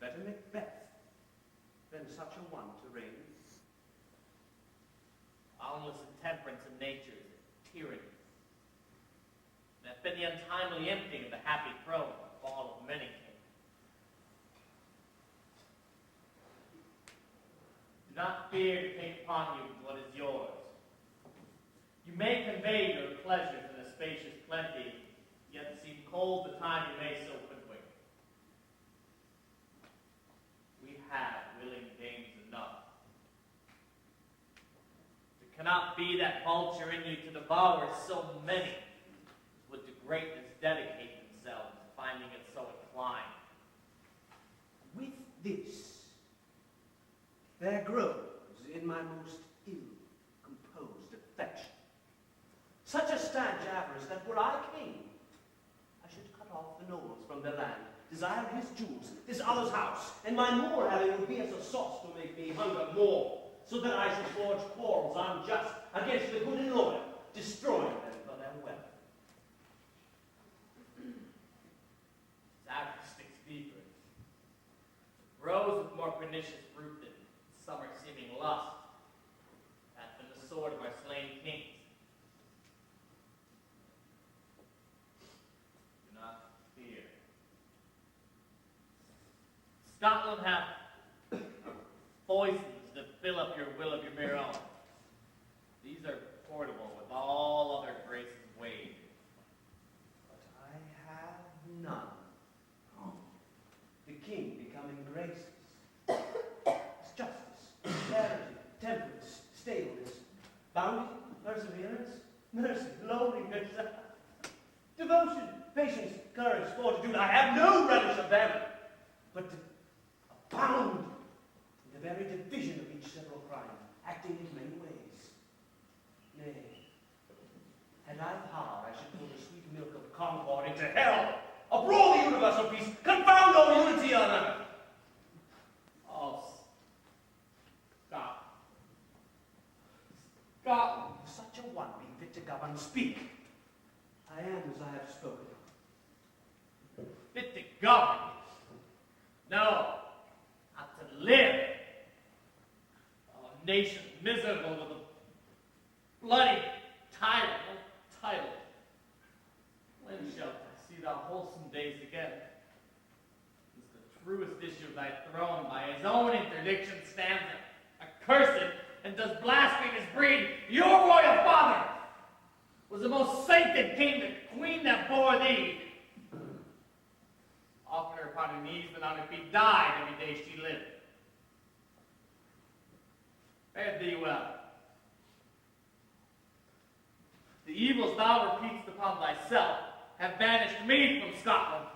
S10: Better Macbeth than such a one to reign.
S2: Boundless intemperance in nature is a tyranny. And hath been the untimely emptying of the happy throne, the fall of many kings. Do not fear to take upon you what is yours. You may convey your pleasures in a spacious plenty, yet seem cold the time you may so hoodwink. We have willing dames enough. It cannot be that vulture in you to devour so many as would to greatness dedicate themselves, finding it so inclined.
S10: With this, there grows in my most ill-composed affection such a stanch avarice that were I king, I should cut off the nobles from their land, desire his jewels, this other's house, and my more having would be as a sauce to make me hunger more, so that I should forge quarrels unjust against the good and loyal, destroying them for their wealth.
S2: Avarice sticks deeper. Grows with more pernicious fruit than summer seeming lust, hath been the sword of our slain kings. Do not fear. Scotland hath poisons that fill up your will of your mere own. These are portable with all other graces weighed.
S10: But I have none. The king becoming graces, justice, charity, temperance, stableness, bounty, perseverance, mercy, lowliness, devotion, patience, courage, fortitude. I have no relish of them, but to abound in the very division of each several crime, acting in many ways. Nay, had I power, I should pour the sweet milk of concord into hell, abroad the universal peace, confound all unity on earth.
S2: Oh, stop. Scotland.
S10: If such a one be fit to govern, speak. I am as I have spoken.
S2: Fit to govern. No, not to live. A nation miserable with a bloody tyrant, untitled. When shalt I see thy wholesome days again? As the truest issue of thy throne by his own interdiction stands accursed and does blaspheme his breed. Your royal father was the most sainted king, the queen that bore thee. Oftener upon her knees than on her feet died every day she lived. Fare thee well. The evils thou repeatest upon thyself have banished me from Scotland.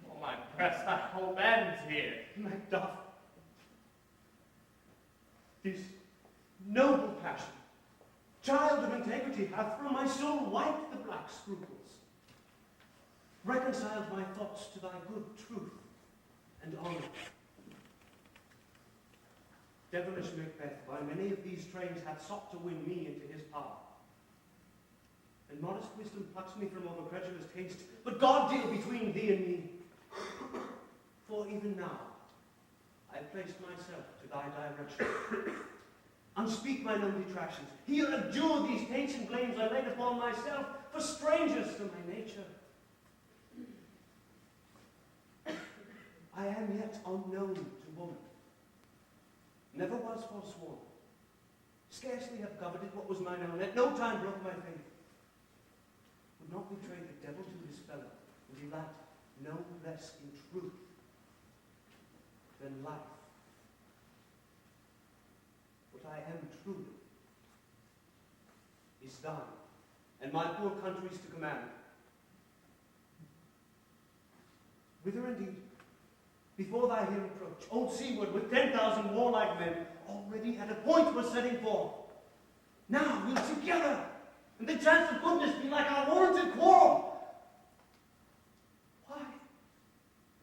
S2: Oh, my breast, thy hope ends here.
S10: Macduff, this noble passion, child of integrity, hath from my soul wiped the black scruples, reconciled my thoughts to thy good truth and honor. Devilish Macbeth, by many of these trains, hath sought to win me into his power. And modest wisdom plucks me from over credulous taste, but God deal between thee and me. For even now I placed myself to thy direction, unspeak mine own detractions. He'll abjure these taints and blames I laid upon myself, for strangers to my nature. I am yet unknown to woman. Never was forsworn. Scarcely have coveted what was mine own. At no time broke my faith. Would not betray the devil to his fellow, and he lacked no less in truth than life. What I am truly is thine, and my poor country's to command. Whither indeed? Before thy here approach, old Seaward with 10,000 warlike men already at a point was setting forth. Now we'll together, and the chance of goodness be like our warranted quarrel. Why?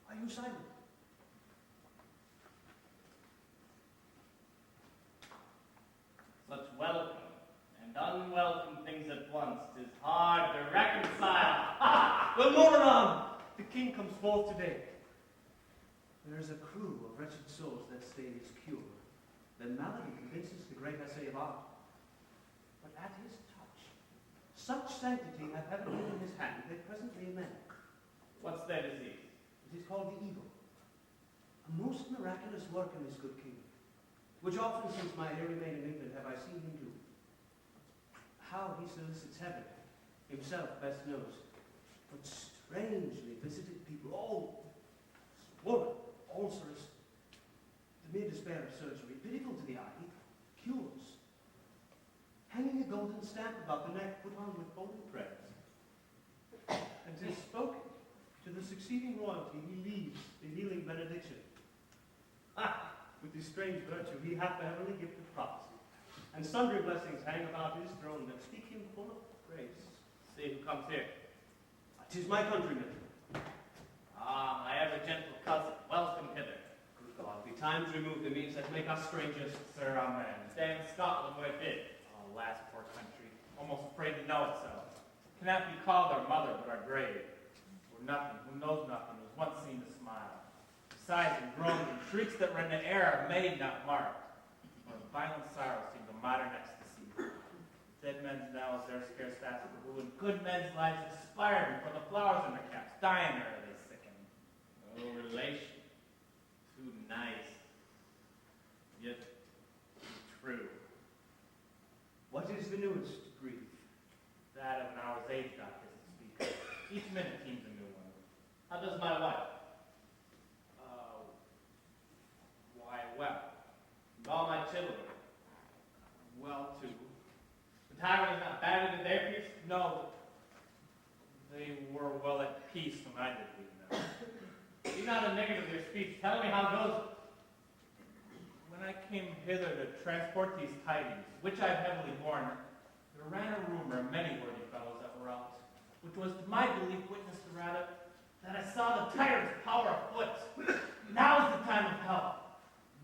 S10: Are you silent?
S2: Such welcome and unwelcome things at once, 'tis hard to reconcile.
S10: Well, more anon. The king comes forth today. There is a crew of wretched souls that stay his cure. Their malady convinces the great essay of art. But at his touch, such sanctity hath heaven given in his hand, they presently amend.
S2: What's their disease?
S10: It is called the evil. A most miraculous work in this good king, which often since my here remain in England have I seen him do. How he solicits heaven, himself best knows. But strangely visited people, all swollen, ulcers, the mere despair of surgery, pitiful to the eye, cures. Hanging a golden stamp about the neck, put on with holy prayers. And 'tis spoken, to the succeeding royalty he leaves the healing benediction. Ah, with this strange virtue he hath the heavenly gift of prophecy, and sundry blessings hang about his throne that speak him full of grace.
S2: See who comes here.
S10: 'Tis my countryman.
S2: Ah, my ever gentle cousin, welcome hither.
S10: Good God, be times removed the means that make us strangers.
S2: Sir, amen. Stay in Scotland where it did. Oh, alas, poor country, almost afraid to know itself. Cannot be called our mother, but our grave. Where nothing, who knows nothing, was once seen to smile. Sighs and groans and shrieks that rend the air are made, not marked. Where violent sorrow seems a modern ecstasy. Dead men's knells they're scarce faster who in good men's lives expired before the flowers in their caps, dying ere they sicken. No relation, too nice, yet true.
S10: What is the newest grief?
S2: That of an hour's age, doctors speak. Each minute seems a new one. How does my wife? Why, well. And all my children? Well, too. The tyrant is not battered in their peace? No, they were well at peace when I did leave them. Be not a negative of your speech. Tell me how it goes. When I came hither to transport these tidings, which I have heavily borne, there ran a rumor of many worthy fellows that were out, which was to my belief witnessed rather that I saw the tyrant's power afoot. Now's the time of help.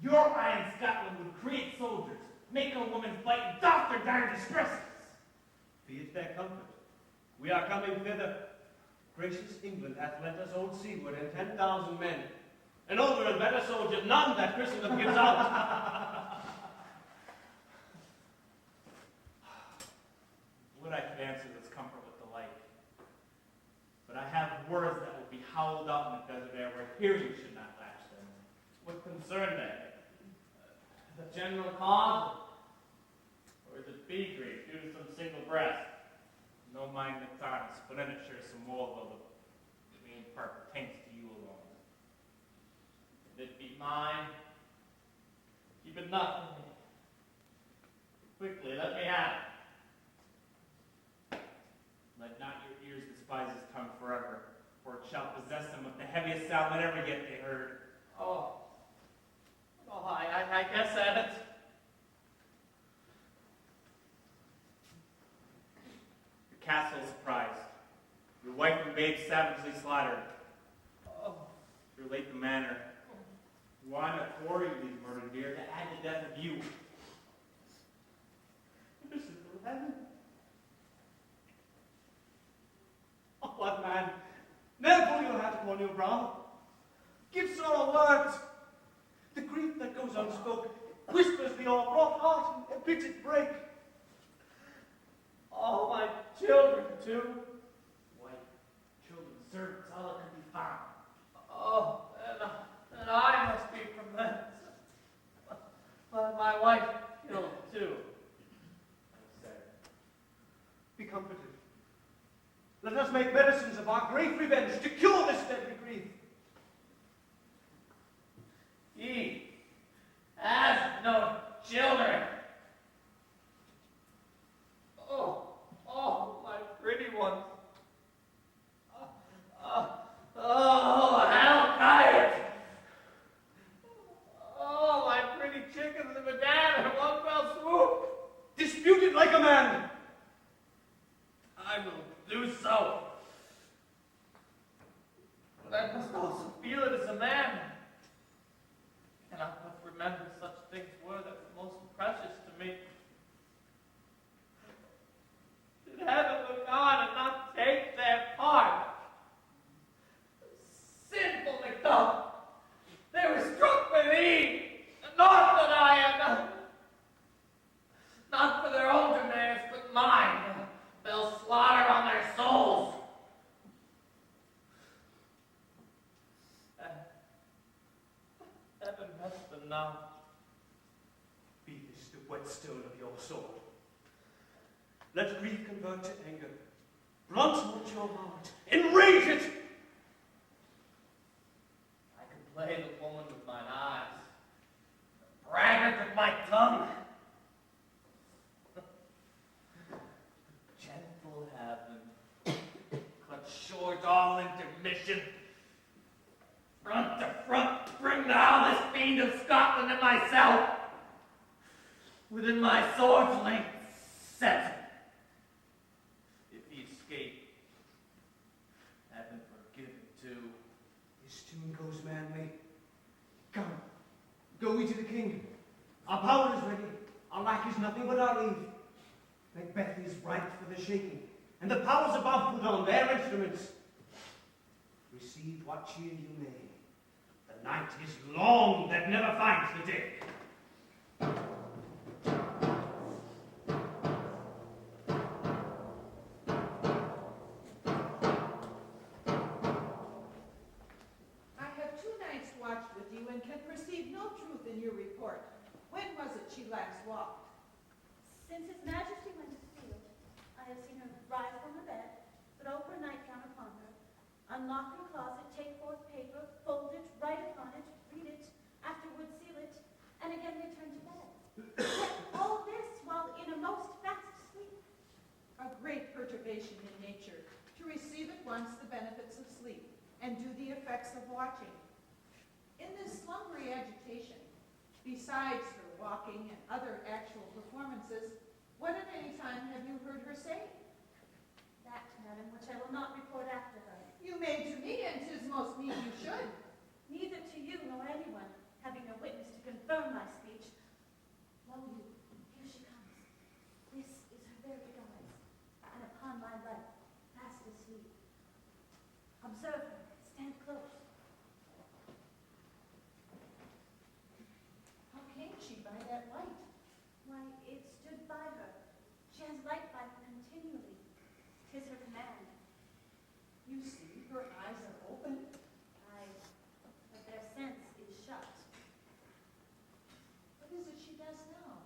S2: Your eye in Scotland would create soldiers, make a woman fight, and doff their dire distresses.
S10: Be it their comfort. We are coming thither. Gracious England hath lent us old Seaward and 10,000 men. An older and better soldier, none that Christendom gives out.
S2: Would I could answer this comfort with the like. But I have words that will be howled out in the desert air where hearing should not latch them. What concern they? The general cause? Or is it bee grief due to some single breast? No mind that's honest, but in it shares some woe, though the main part pertains to you alone. If it be mine, keep it not from me. Quickly, let me have it. Let not your ears despise his tongue forever, for it shall possess them with the heaviest sound that ever yet they heard. Oh, I guess at it. Your castle is surprised. Your wife and babe savagely slaughtered. Oh, your late the manor. Why not quarry you leave murdered dear to add the death of you?
S10: Merciful heaven. Oh, what man? Never pull your hat upon your brow. Give sorrow words. The grief that goes unspoken, whispers the all-wrought heart and bids it break.
S2: All my children, too. Wife, children, servants, all that can be found. Oh, and I must be from thence. My wife killed, too. I said.
S10: Be comforted. Let us make medicines of our great revenge to cure this deadly grief.
S2: He has no children. Oh, my pretty ones. Oh, how tired. Oh, my pretty chickens and madame in one fell swoop.
S10: Dispute it like a man.
S2: I will do so. But I must also feel it as a man. Cannot but remember such things were that were most precious to me. Did heaven look on and not take their part? Sinful Macbeth, they were struck by thee, and not that I am not for their own demands, but mine. They'll slaughter on their souls. Heaven rest them now.
S10: Be this the whetstone of your sword. Let grief convert to anger. Blunt not your heart. Enrage it!
S2: I can play the woman with mine eyes, the braggart with my tongue. Gentle heaven, cut short all intermission. Front to front, bring thou this fiend of Scotland and myself within my sword's length, set him. If he escape, heaven forgive him too.
S10: His tune goes manly. Come, go we to the king. Our power is ready. Our lack is nothing but our leave. Macbeth is ripe for the shaking, and the powers above put on their instruments. Receive what cheer you may. The night is long that never finds the day.
S15: I have 2 nights watched with you and can perceive no truth in your report. When was it she last walked?
S5: Since His Majesty went to the field, I have seen her rise from her bed, throw her nightgown upon her, unlock her closet, take forth paper, fold it, write upon it, read it, afterwards seal it, and again return to bed. Yet all this while in a most fast sleep.
S15: A great perturbation in nature, to receive at once the benefits of sleep, and do the effects of watching. In this slumbery agitation, besides her walking and other actual performances, what at any time have you heard her say?
S5: That, madam, which I will not report after her.
S15: You may to me, and 'tis most meet you should.
S5: Neither to you nor anyone, having a witness to confirm my speech. Lo you, here she comes. This is her very eyes, and upon my life, fast asleep. Observe her, stand close.
S15: How came she by that light?
S5: Why, it stood by her. She has light by her continually. 'Tis her command.
S15: You see, her eyes are open.
S5: Aye, but their sense is shut.
S15: What is it she does now?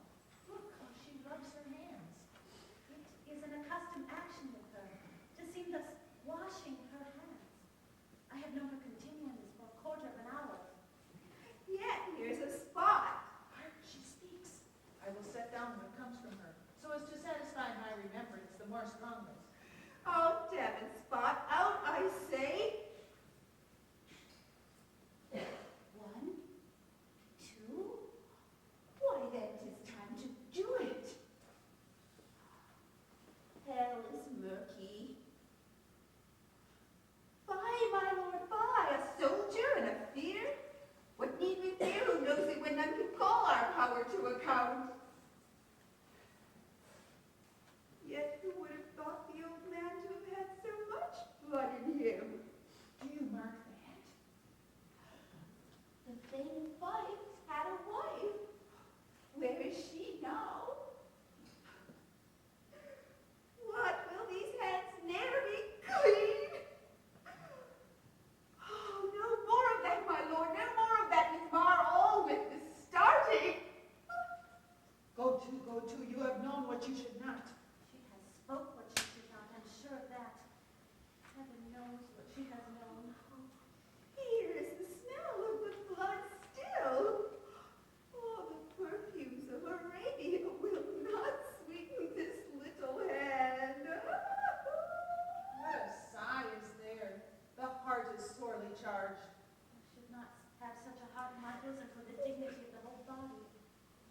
S15: discharged.
S5: I should not have such a heart in my bosom for the dignity of the whole body.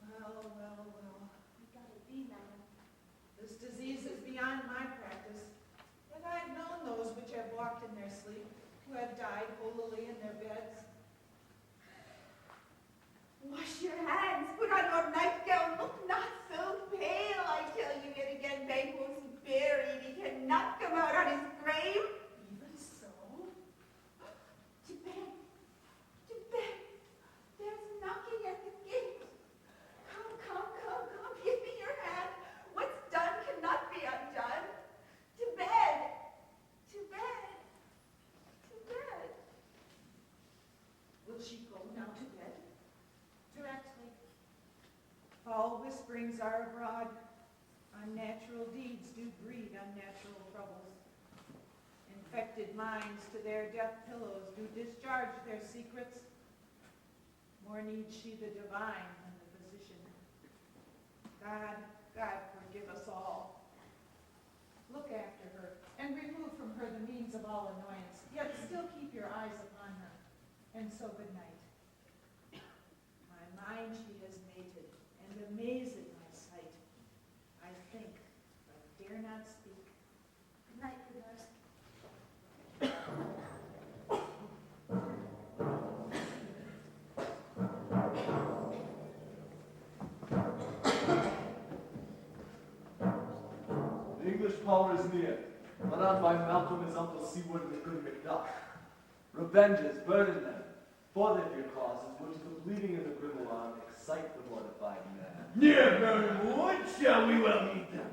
S15: Well, well, well.
S5: You gotta be, madam.
S15: This disease is beyond my practice. Yet I have known those which have walked in their sleep, who have died holily in their beds.
S16: Wash your hands, put on your nightgown, look not so pale, I tell you yet again, Banquo's buried, he cannot come out on his grave.
S15: Even so?
S16: To bed, there's knocking at the gate. Come, give me your hand. What's done cannot be undone. To bed.
S15: Will she go now to bed?
S5: Directly.
S15: Foul whisperings are abroad. Unnatural deeds do breed unnatural troubles. Infected minds to their death pillows do discharge their secrets. More needs she the divine than the physician. God forgive us all. Look after her, and remove from her the means of all annoyance, yet still keep your eyes upon her. And so good night. My mind she has mated, and amazed my sight. I think, but dare not speak.
S5: Good night, good nurse.
S17: The English power is near, led on by Malcolm, his uncle Seward, and the good Macduff. Revenge has burdened them, for their dear causes, which the bleeding of the Grimble arm excite the mortified man.
S6: Near Burnwood, shall we well meet them?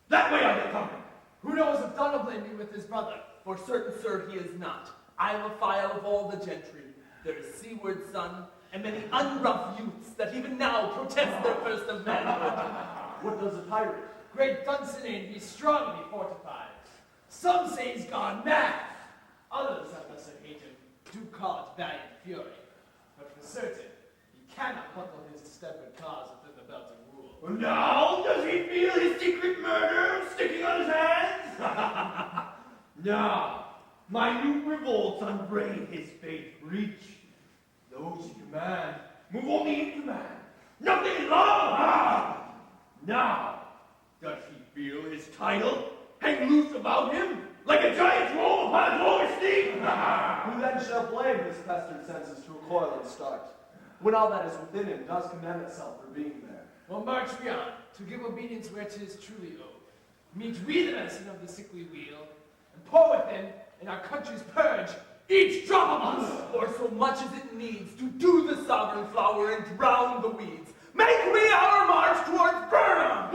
S6: That way are they coming.
S4: Who knows if Donalbain be with his brother? For certain, sir, he is not. I am a file of all the gentry. There is Seward's son, and many unrough youths that even now protest their first of manhood.
S17: What does a pirate?
S10: Great Dunsinane be strongly fortified. Some say he's gone mad. Others, unless I hate him, do call it valiant fury. But for certain, he cannot buckle his distempered cause within the belt of rule.
S6: Well, now, does he feel his secret murder sticking on his hands? Now, minute revolts unbraid his fate reach. Those he command move only in command. Nothing is long. Now, does he feel his title hang loose about him like a giant's robe upon his lower sleeve?
S17: Who then shall blame his pestered senses to recoil and start, when all that is within him does condemn itself for being there?
S10: Well, march we on, to give obedience where 'tis truly owed. Meet we the medicine of the sickly wheel, and pour within, in our country's purge, each drop of us,
S4: or so much as it needs, to do the sovereign flower and drown the weeds. Make we our march towards Burnham!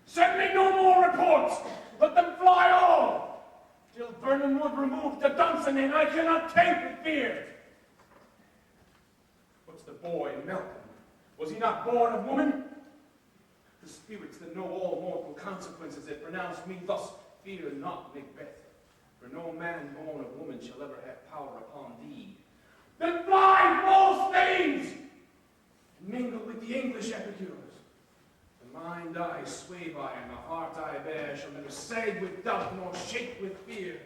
S6: Send me no more reports. Let them fly all. Till Burnham would remove the Dunsinane, I cannot take with fear. What's the boy, Malcolm? Was he not born of woman? The spirits that know all mortal consequences that pronounced me thus, fear not Macbeth. For no man born of woman shall ever have power upon thee. Then fly, false things! And mingle with the English epicures. The mind I sway by, and the heart I bear, shall neither sag with doubt, nor shake with fear.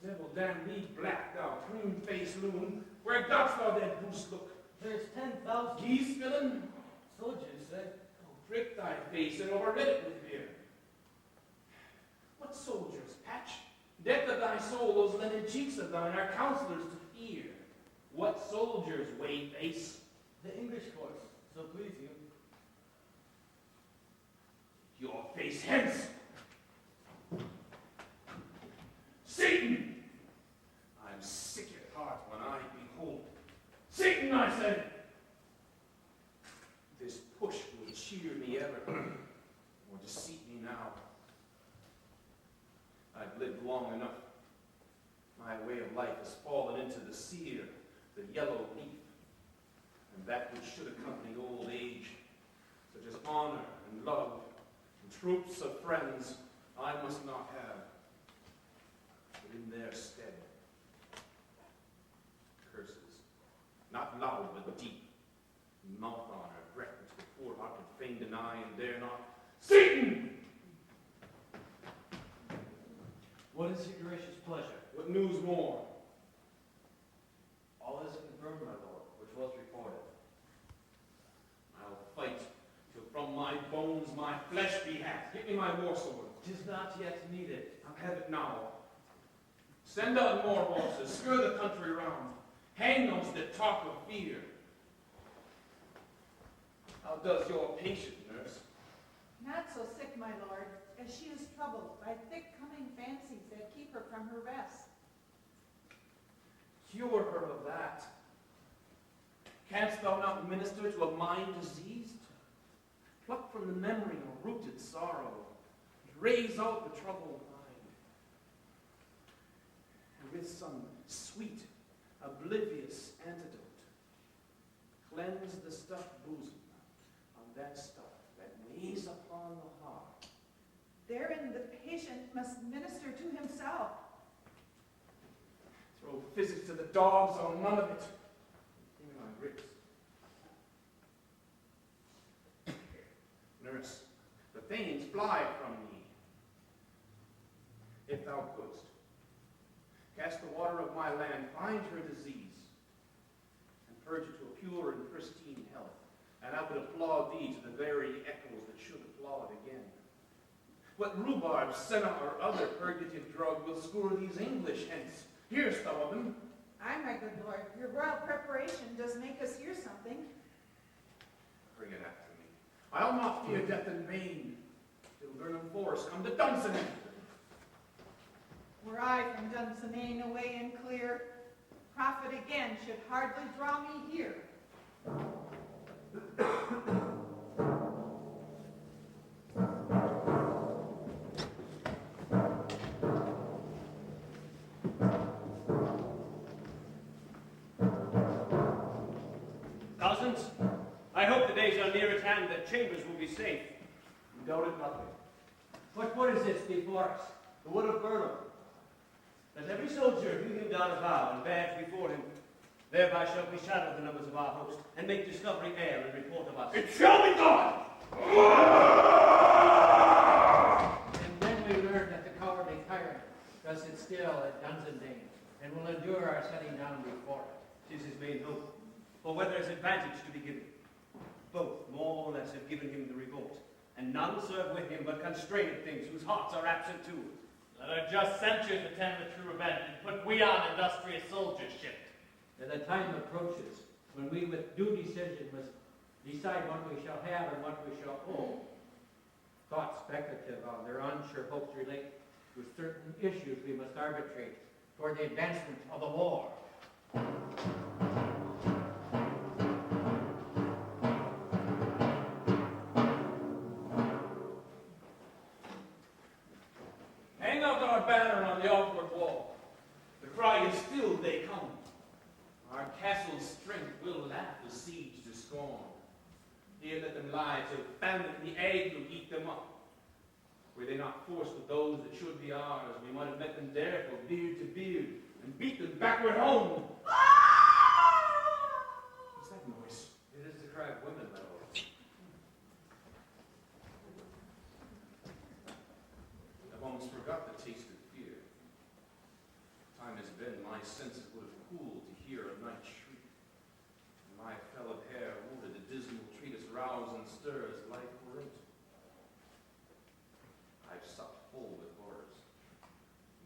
S6: The devil damn thee, black, thou cream-faced loon, where dost thou that goose look?
S7: There's 10,000
S6: Geese, villain?
S7: soldiers, sir.
S6: Oh, prick thy face, and overrid it with fear. What soldiers, Patch? Death of thy soul, those lineed cheeks of thine are counselors to fear. What soldiers, whey-face?
S7: The English force, so please you.
S6: Your face hence! Satan! I'm sick at heart when I behold. Satan, I said! This push will cheer me ever, or deceit me now. I've lived long enough. My way of life has fallen into the sear, the yellow leaf, and that which should accompany old age, such as honor and love, and troops of friends, I must not have. But in their stead, curses, not loud but deep, mouth honor, breath which the poor-hearted fain deny and dare not. Satan!
S10: What is your gracious pleasure?
S6: What news more?
S7: All is confirmed, my lord, which was reported.
S6: I'll fight till from my bones my flesh be hacked. Give me my war sword.
S7: 'Tis not yet needed.
S6: I'll have it now. Send out more horses, stir the country round. Hang those that talk of fear. How does your patient, nurse?
S15: Not so sick, my lord, as she is troubled by thick-coming fancies that keep her from her rest.
S6: Cure her of that. Canst thou not minister to a mind diseased? Pluck from the memory a rooted sorrow, and raise out the troubled mind. And with some sweet, oblivious antidote, cleanse the stuffed bosom on that stuff that weighs upon the heart.
S15: Therein the patient must minister to himself.
S6: Throw physic to the dogs or none of it. Give me my grapes. Nurse, the thanes fly from me. If thou couldst, cast the water of my land, find her disease, and purge it to a pure and pristine health, and I would applaud thee to the very echoes that should applaud again. What rhubarb, senna, or other purgative drug will scour these English hence? Hearest thou of them?
S15: Aye, my good lord, your royal preparation does make us hear something.
S6: Bring it after me. I'll not fear death in vain, till Vernon Forest come to Dunsinane.
S15: Were I from Dunsinane away and clear, profit again should hardly draw me here.
S7: Cousins, I hope the days are near at hand that chambers will be safe.
S17: You doubted nothing.
S10: What wood is this before us?
S17: The wood of Burnham.
S7: Let every soldier hew him down a bough and badge before him. Thereby shall we shadow the numbers of our host, and make discovery air and report of us.
S6: It shall be done!
S18: And then we learn that the cowardly tyrant does sit still at Dunsinane, and will endure our setting down before it.
S7: 'Tis his main hope. For where there is advantage to be given, both more or less have given him the revolt, and none serve with him but constrained things whose hearts are absent too.
S2: Let our just censures attend the true event, and put we on industrious soldiership.
S18: And the time approaches when we with due decision must decide what we shall have and what we shall hold. Thoughts speculative on their unsure hopes relate to certain issues we must arbitrate toward the advancement of the war.
S6: Hang out our banner on the outward wall. The cry is still they come. Our castle's strength will laugh the siege to scorn. Here let them lie till famine and the ague will eat them up. Were they not forced with those that should be ours, we might have met them there for beard to beard, and beat them backward home. What's that noise?
S7: It is the cry of women, my lord.
S6: I've almost forgot the taste of fear. Time has been, my senses would have cooled to hear a night shriek. And my fellowed hair wounded the dismal treatise rouse and stir as life were it. I've supped full with horrors.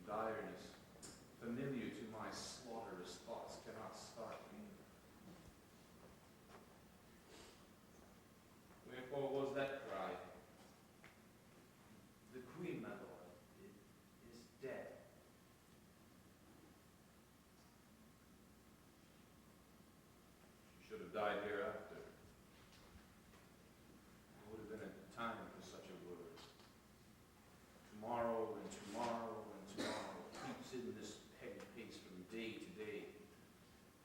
S6: Direness, familiar to my slaughterous thoughts, cannot start me. Wherefore was that cry? The queen, my lord, is dead. She should have died hereafter. It would have been a time for such a word. Tomorrow and tomorrow and tomorrow keeps in this petty pace from day to day,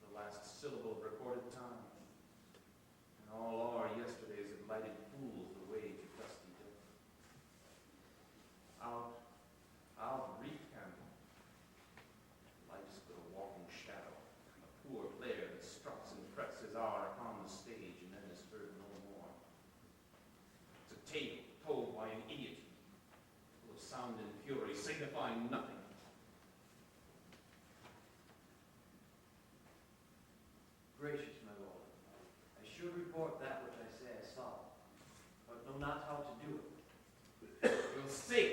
S6: the last syllable of recorded time. And all our yesterdays have lighted fools the way to dusty death. Out, brief candle. Life's but a walking shadow, a poor player that struts and frets his hour upon the stage and then is heard no more.
S10: how to do it.
S6: We'll see.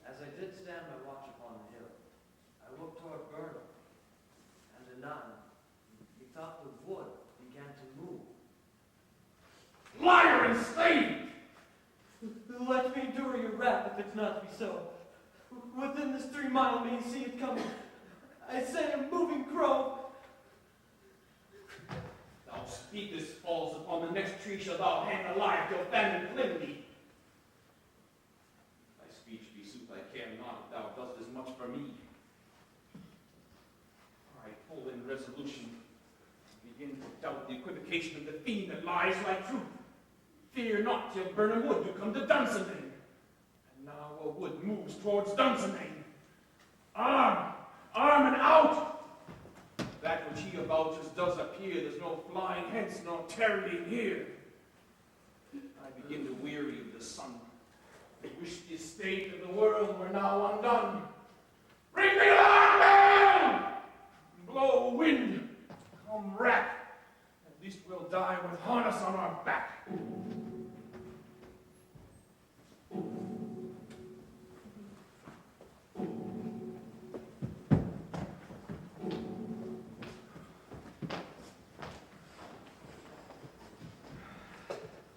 S10: As I did stand my watch upon the hill, I looked toward Burnham, and anon, methought the wood began to move.
S6: Liar and slave!
S10: Let me endure your wrath if it's not to be so. Within this 3 mile may you see it coming. I say a moving crow.
S6: Thou speakest false. Upon the next tree shalt thou hang alive till famine cling thee. Thy speech be sooth I care not if thou dost as much for me. I, full in resolution, begin to doubt the equivocation of the fiend that lies like truth. Fear not till Burnham Wood do come to Dunsinane. And now a wood moves towards Dunsinane. Arm! Arm and out! That which he avouches does appear. There's no flying hence, nor tarrying here. I begin to weary of the sun. I wish the state of the world were now undone. Bring the alarm bell! Blow wind, come rack. At least we'll die with harness on our back.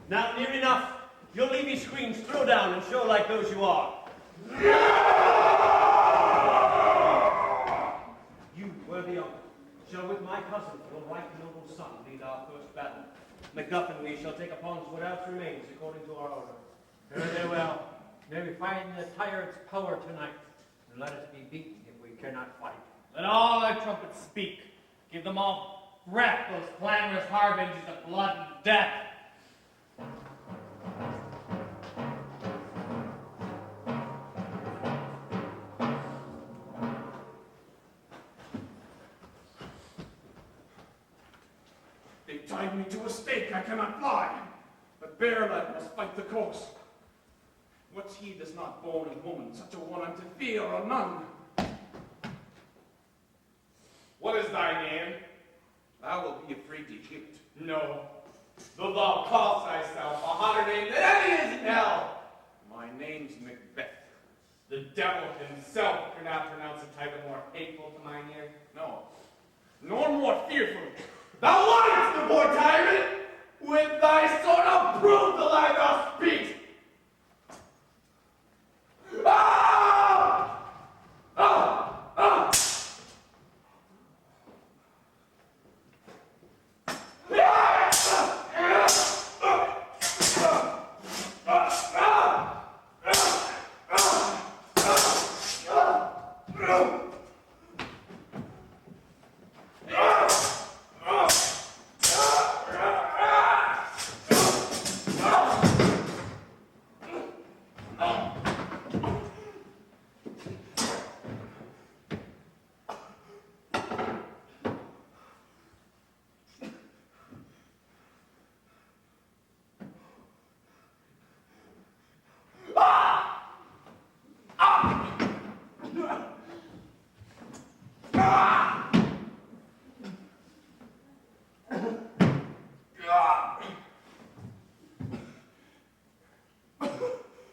S7: Now, near enough. Your levy screens, throw down and show like those you are. You, worthy uncle, shall with my cousin, your right noble son, lead our first battle. Macduff and we shall take upon us what else remains according to our order.
S18: Very well. May we find the tyrant's power tonight, and let us be beaten if we cannot fight.
S2: Let all our trumpets speak. Give them all breath, those clamorous harbingers of blood and death.
S6: They tied me to a stake, I cannot fly. But Bearlad must fight the course. What's he that's not born of woman, such a one unto fear or none?
S8: What is thy name?
S6: Thou wilt be afraid to hear it.
S8: No. Though thou callest thyself a hotter name than any is in hell.
S6: My name's Macbeth.
S8: The devil himself could not pronounce a title more hateful to mine ear.
S6: No, nor more fearful.
S8: Thou liest, the poor tyrant! With thy sword I'll prove the lie thou speak! Ah! Ah! Ah!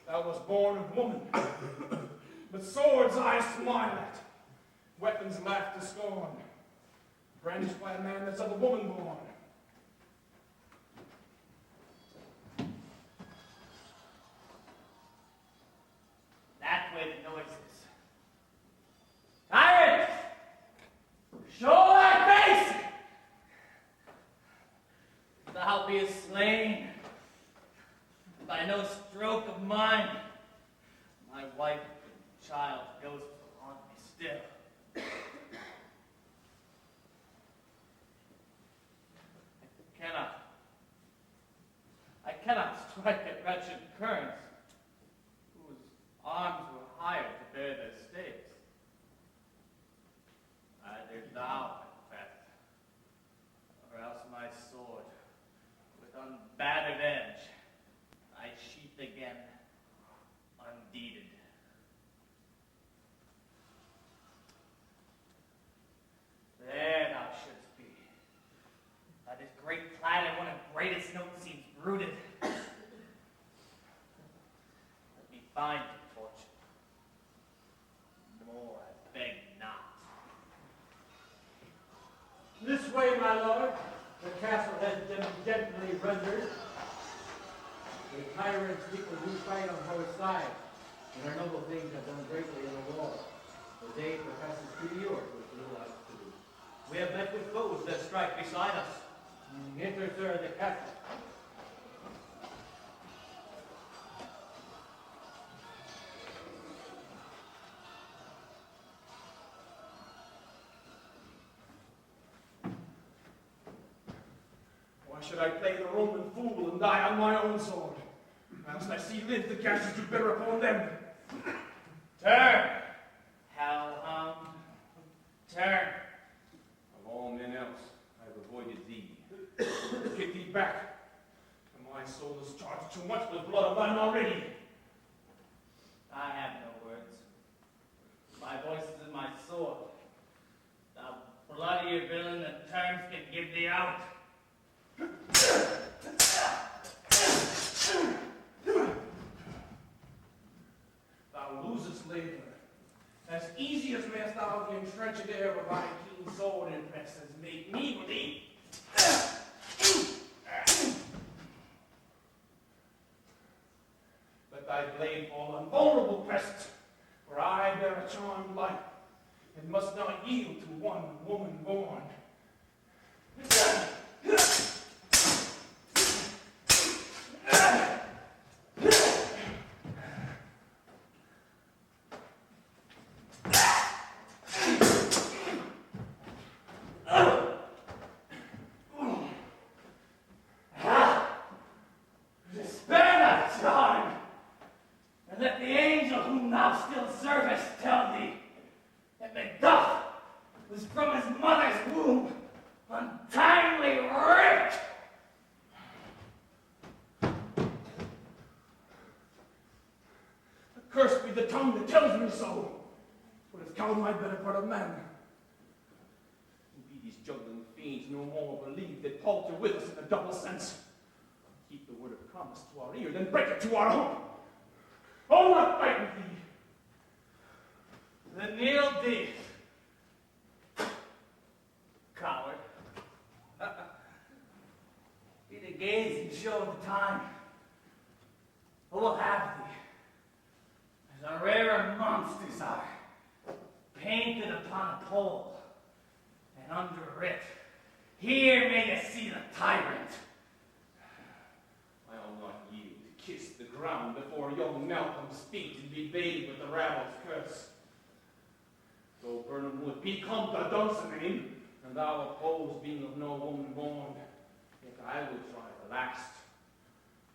S6: Thou was born of woman, but swords I smile at, weapons laugh to scorn, brandished by a man that's of a woman born.
S2: That way the noises. Tyrant! Show thy face! Thou beest slain by no stroke of mine. My wife and child ghosts will haunt me still. I cannot strike at wretched currents whose arms were hired to bear their stakes. Either thou, Macbeth, or else my sword, with unbattered edge, I sheath again, undeeded. There thou shouldst be. By this great planet, one of greatest notes seems rooted. Find it, fortune. More I beg not.
S18: This way, my lord. The castle has been gently rendered. The tyrants people do fight on both sides, and our noble things have done greatly in the war. The day professes to be yours with little else to do.
S7: We have met with foes that strike beside us.
S18: Enter, sir, the castle.
S6: Why should I play the Roman fool and die on my own sword? Whilst I see live the castles do better upon them. Turn!
S2: Hellhound, turn.
S6: Of all men else, I've avoided thee. Get thee back. For my soul is charged too much with blood of thine already.
S2: I have no words. My voice is in my sword. Thou bloody villain, that terms can give thee out.
S6: Thou losest labor. As easy as mayst thou the entrenched air with thy keen sword impress as make me with thee. Let thy blade fall on vulnerable breast, for I bear a charmed life, and must not yield to one woman born.
S2: Spare that time, and let the angel whom thou still servest tell thee that Macbeth was from his mother's womb untimely raped.
S6: Cursed be the tongue that tells me so, for it has cowed my better part of man. Be these juggling fiends no more believe that palter with us in a double sense. Keep the word of promise to our ear, then break it to our home. Oh, what fight with thee!
S2: Then kneel thee, coward. Be the gaze and show the time. Who will have thee, as our rarer monsters are, painted upon a pole, and under it, here may you see the tyrant.
S6: I'll not yield to kiss the ground before young Malcolm's feet and be bathed with the rabble's curse. Though Burnham would become the Dunsinane, and thou oppose being of no woman born, yet I will try the last.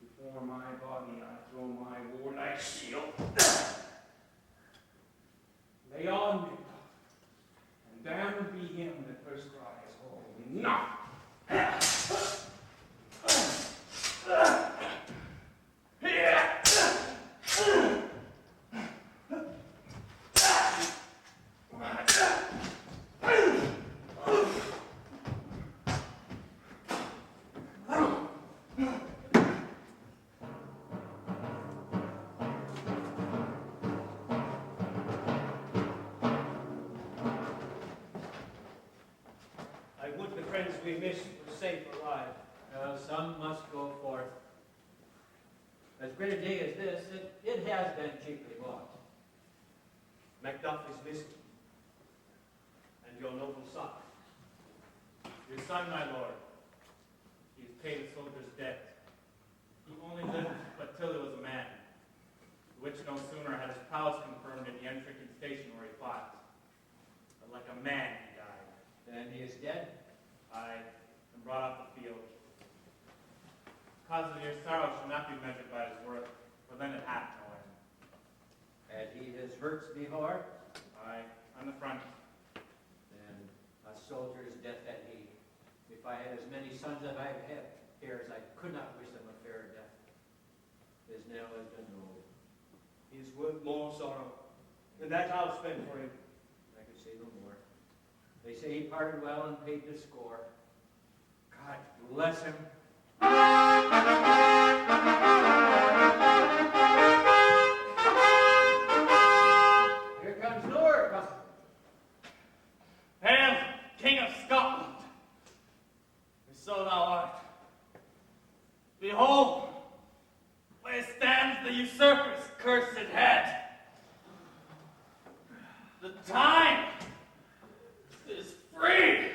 S6: Before my body I throw my warlike shield. Lay on me, and damned be him that first cries, oh, enough!
S7: I would the friends we missed were safe alive.
S18: Some must go forth. As great a day as this, it has been cheaply bought.
S7: Macduff is missing. And your noble son.
S2: Your son, my lord, he has paid a soldier's debt. He only lived but till he was a man, which no sooner had his prowess confirmed in the Entrincan station where he fought, but like a man he died.
S18: Then he is dead.
S2: Aye, and brought off the field. Cause of your sorrow shall not be measured by his worth, for then it hath no end.
S18: Had he his hurts before,
S2: Aye, on the front.
S18: then a soldier's death had he. If I had as many sons as I have heirs, I could not wish them a fairer death. His knell has been rolled.
S7: He is worth more sorrow than that I'll spend for him.
S18: I could say no more. They say he parted well and paid the score. God bless him.
S2: usurper's cursed head. The time is free.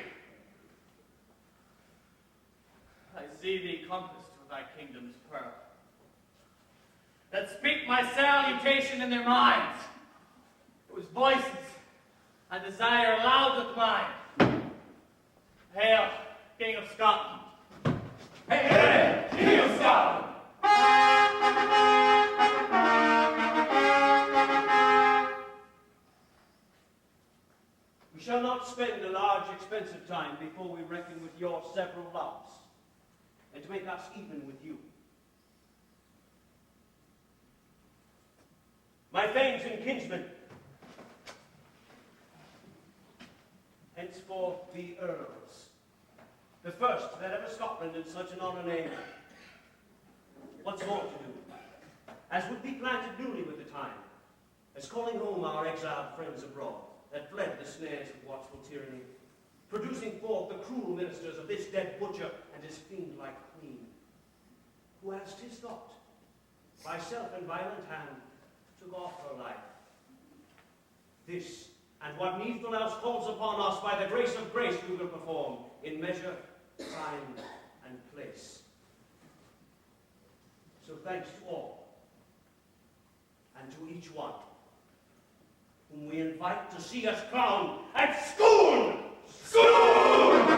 S2: I see thee compassed with thy kingdom's pearl, that speak my salutation in their minds, whose voices I desire loud with mine. Hail, King of Scotland.
S6: Hail, King of Scotland!
S7: We shall not spend a large expense of time before we reckon with your several loves, and to make us even with you. My thanes and kinsmen, henceforth be earls, the first that ever Scotland in such an honour named. What's more to do, as would be planted newly with the time, as calling home our exiled friends abroad, that fled the snares of watchful tyranny, producing forth the cruel ministers of this dead butcher and his fiend-like queen, who, as 'tis thought, by self and violent hand, took off her life. This, and what needful else calls upon us by the grace of grace we will perform, in measure, time, and place. So thanks to all, and to each one, whom we invite to see us crowned and scorned! Scorned!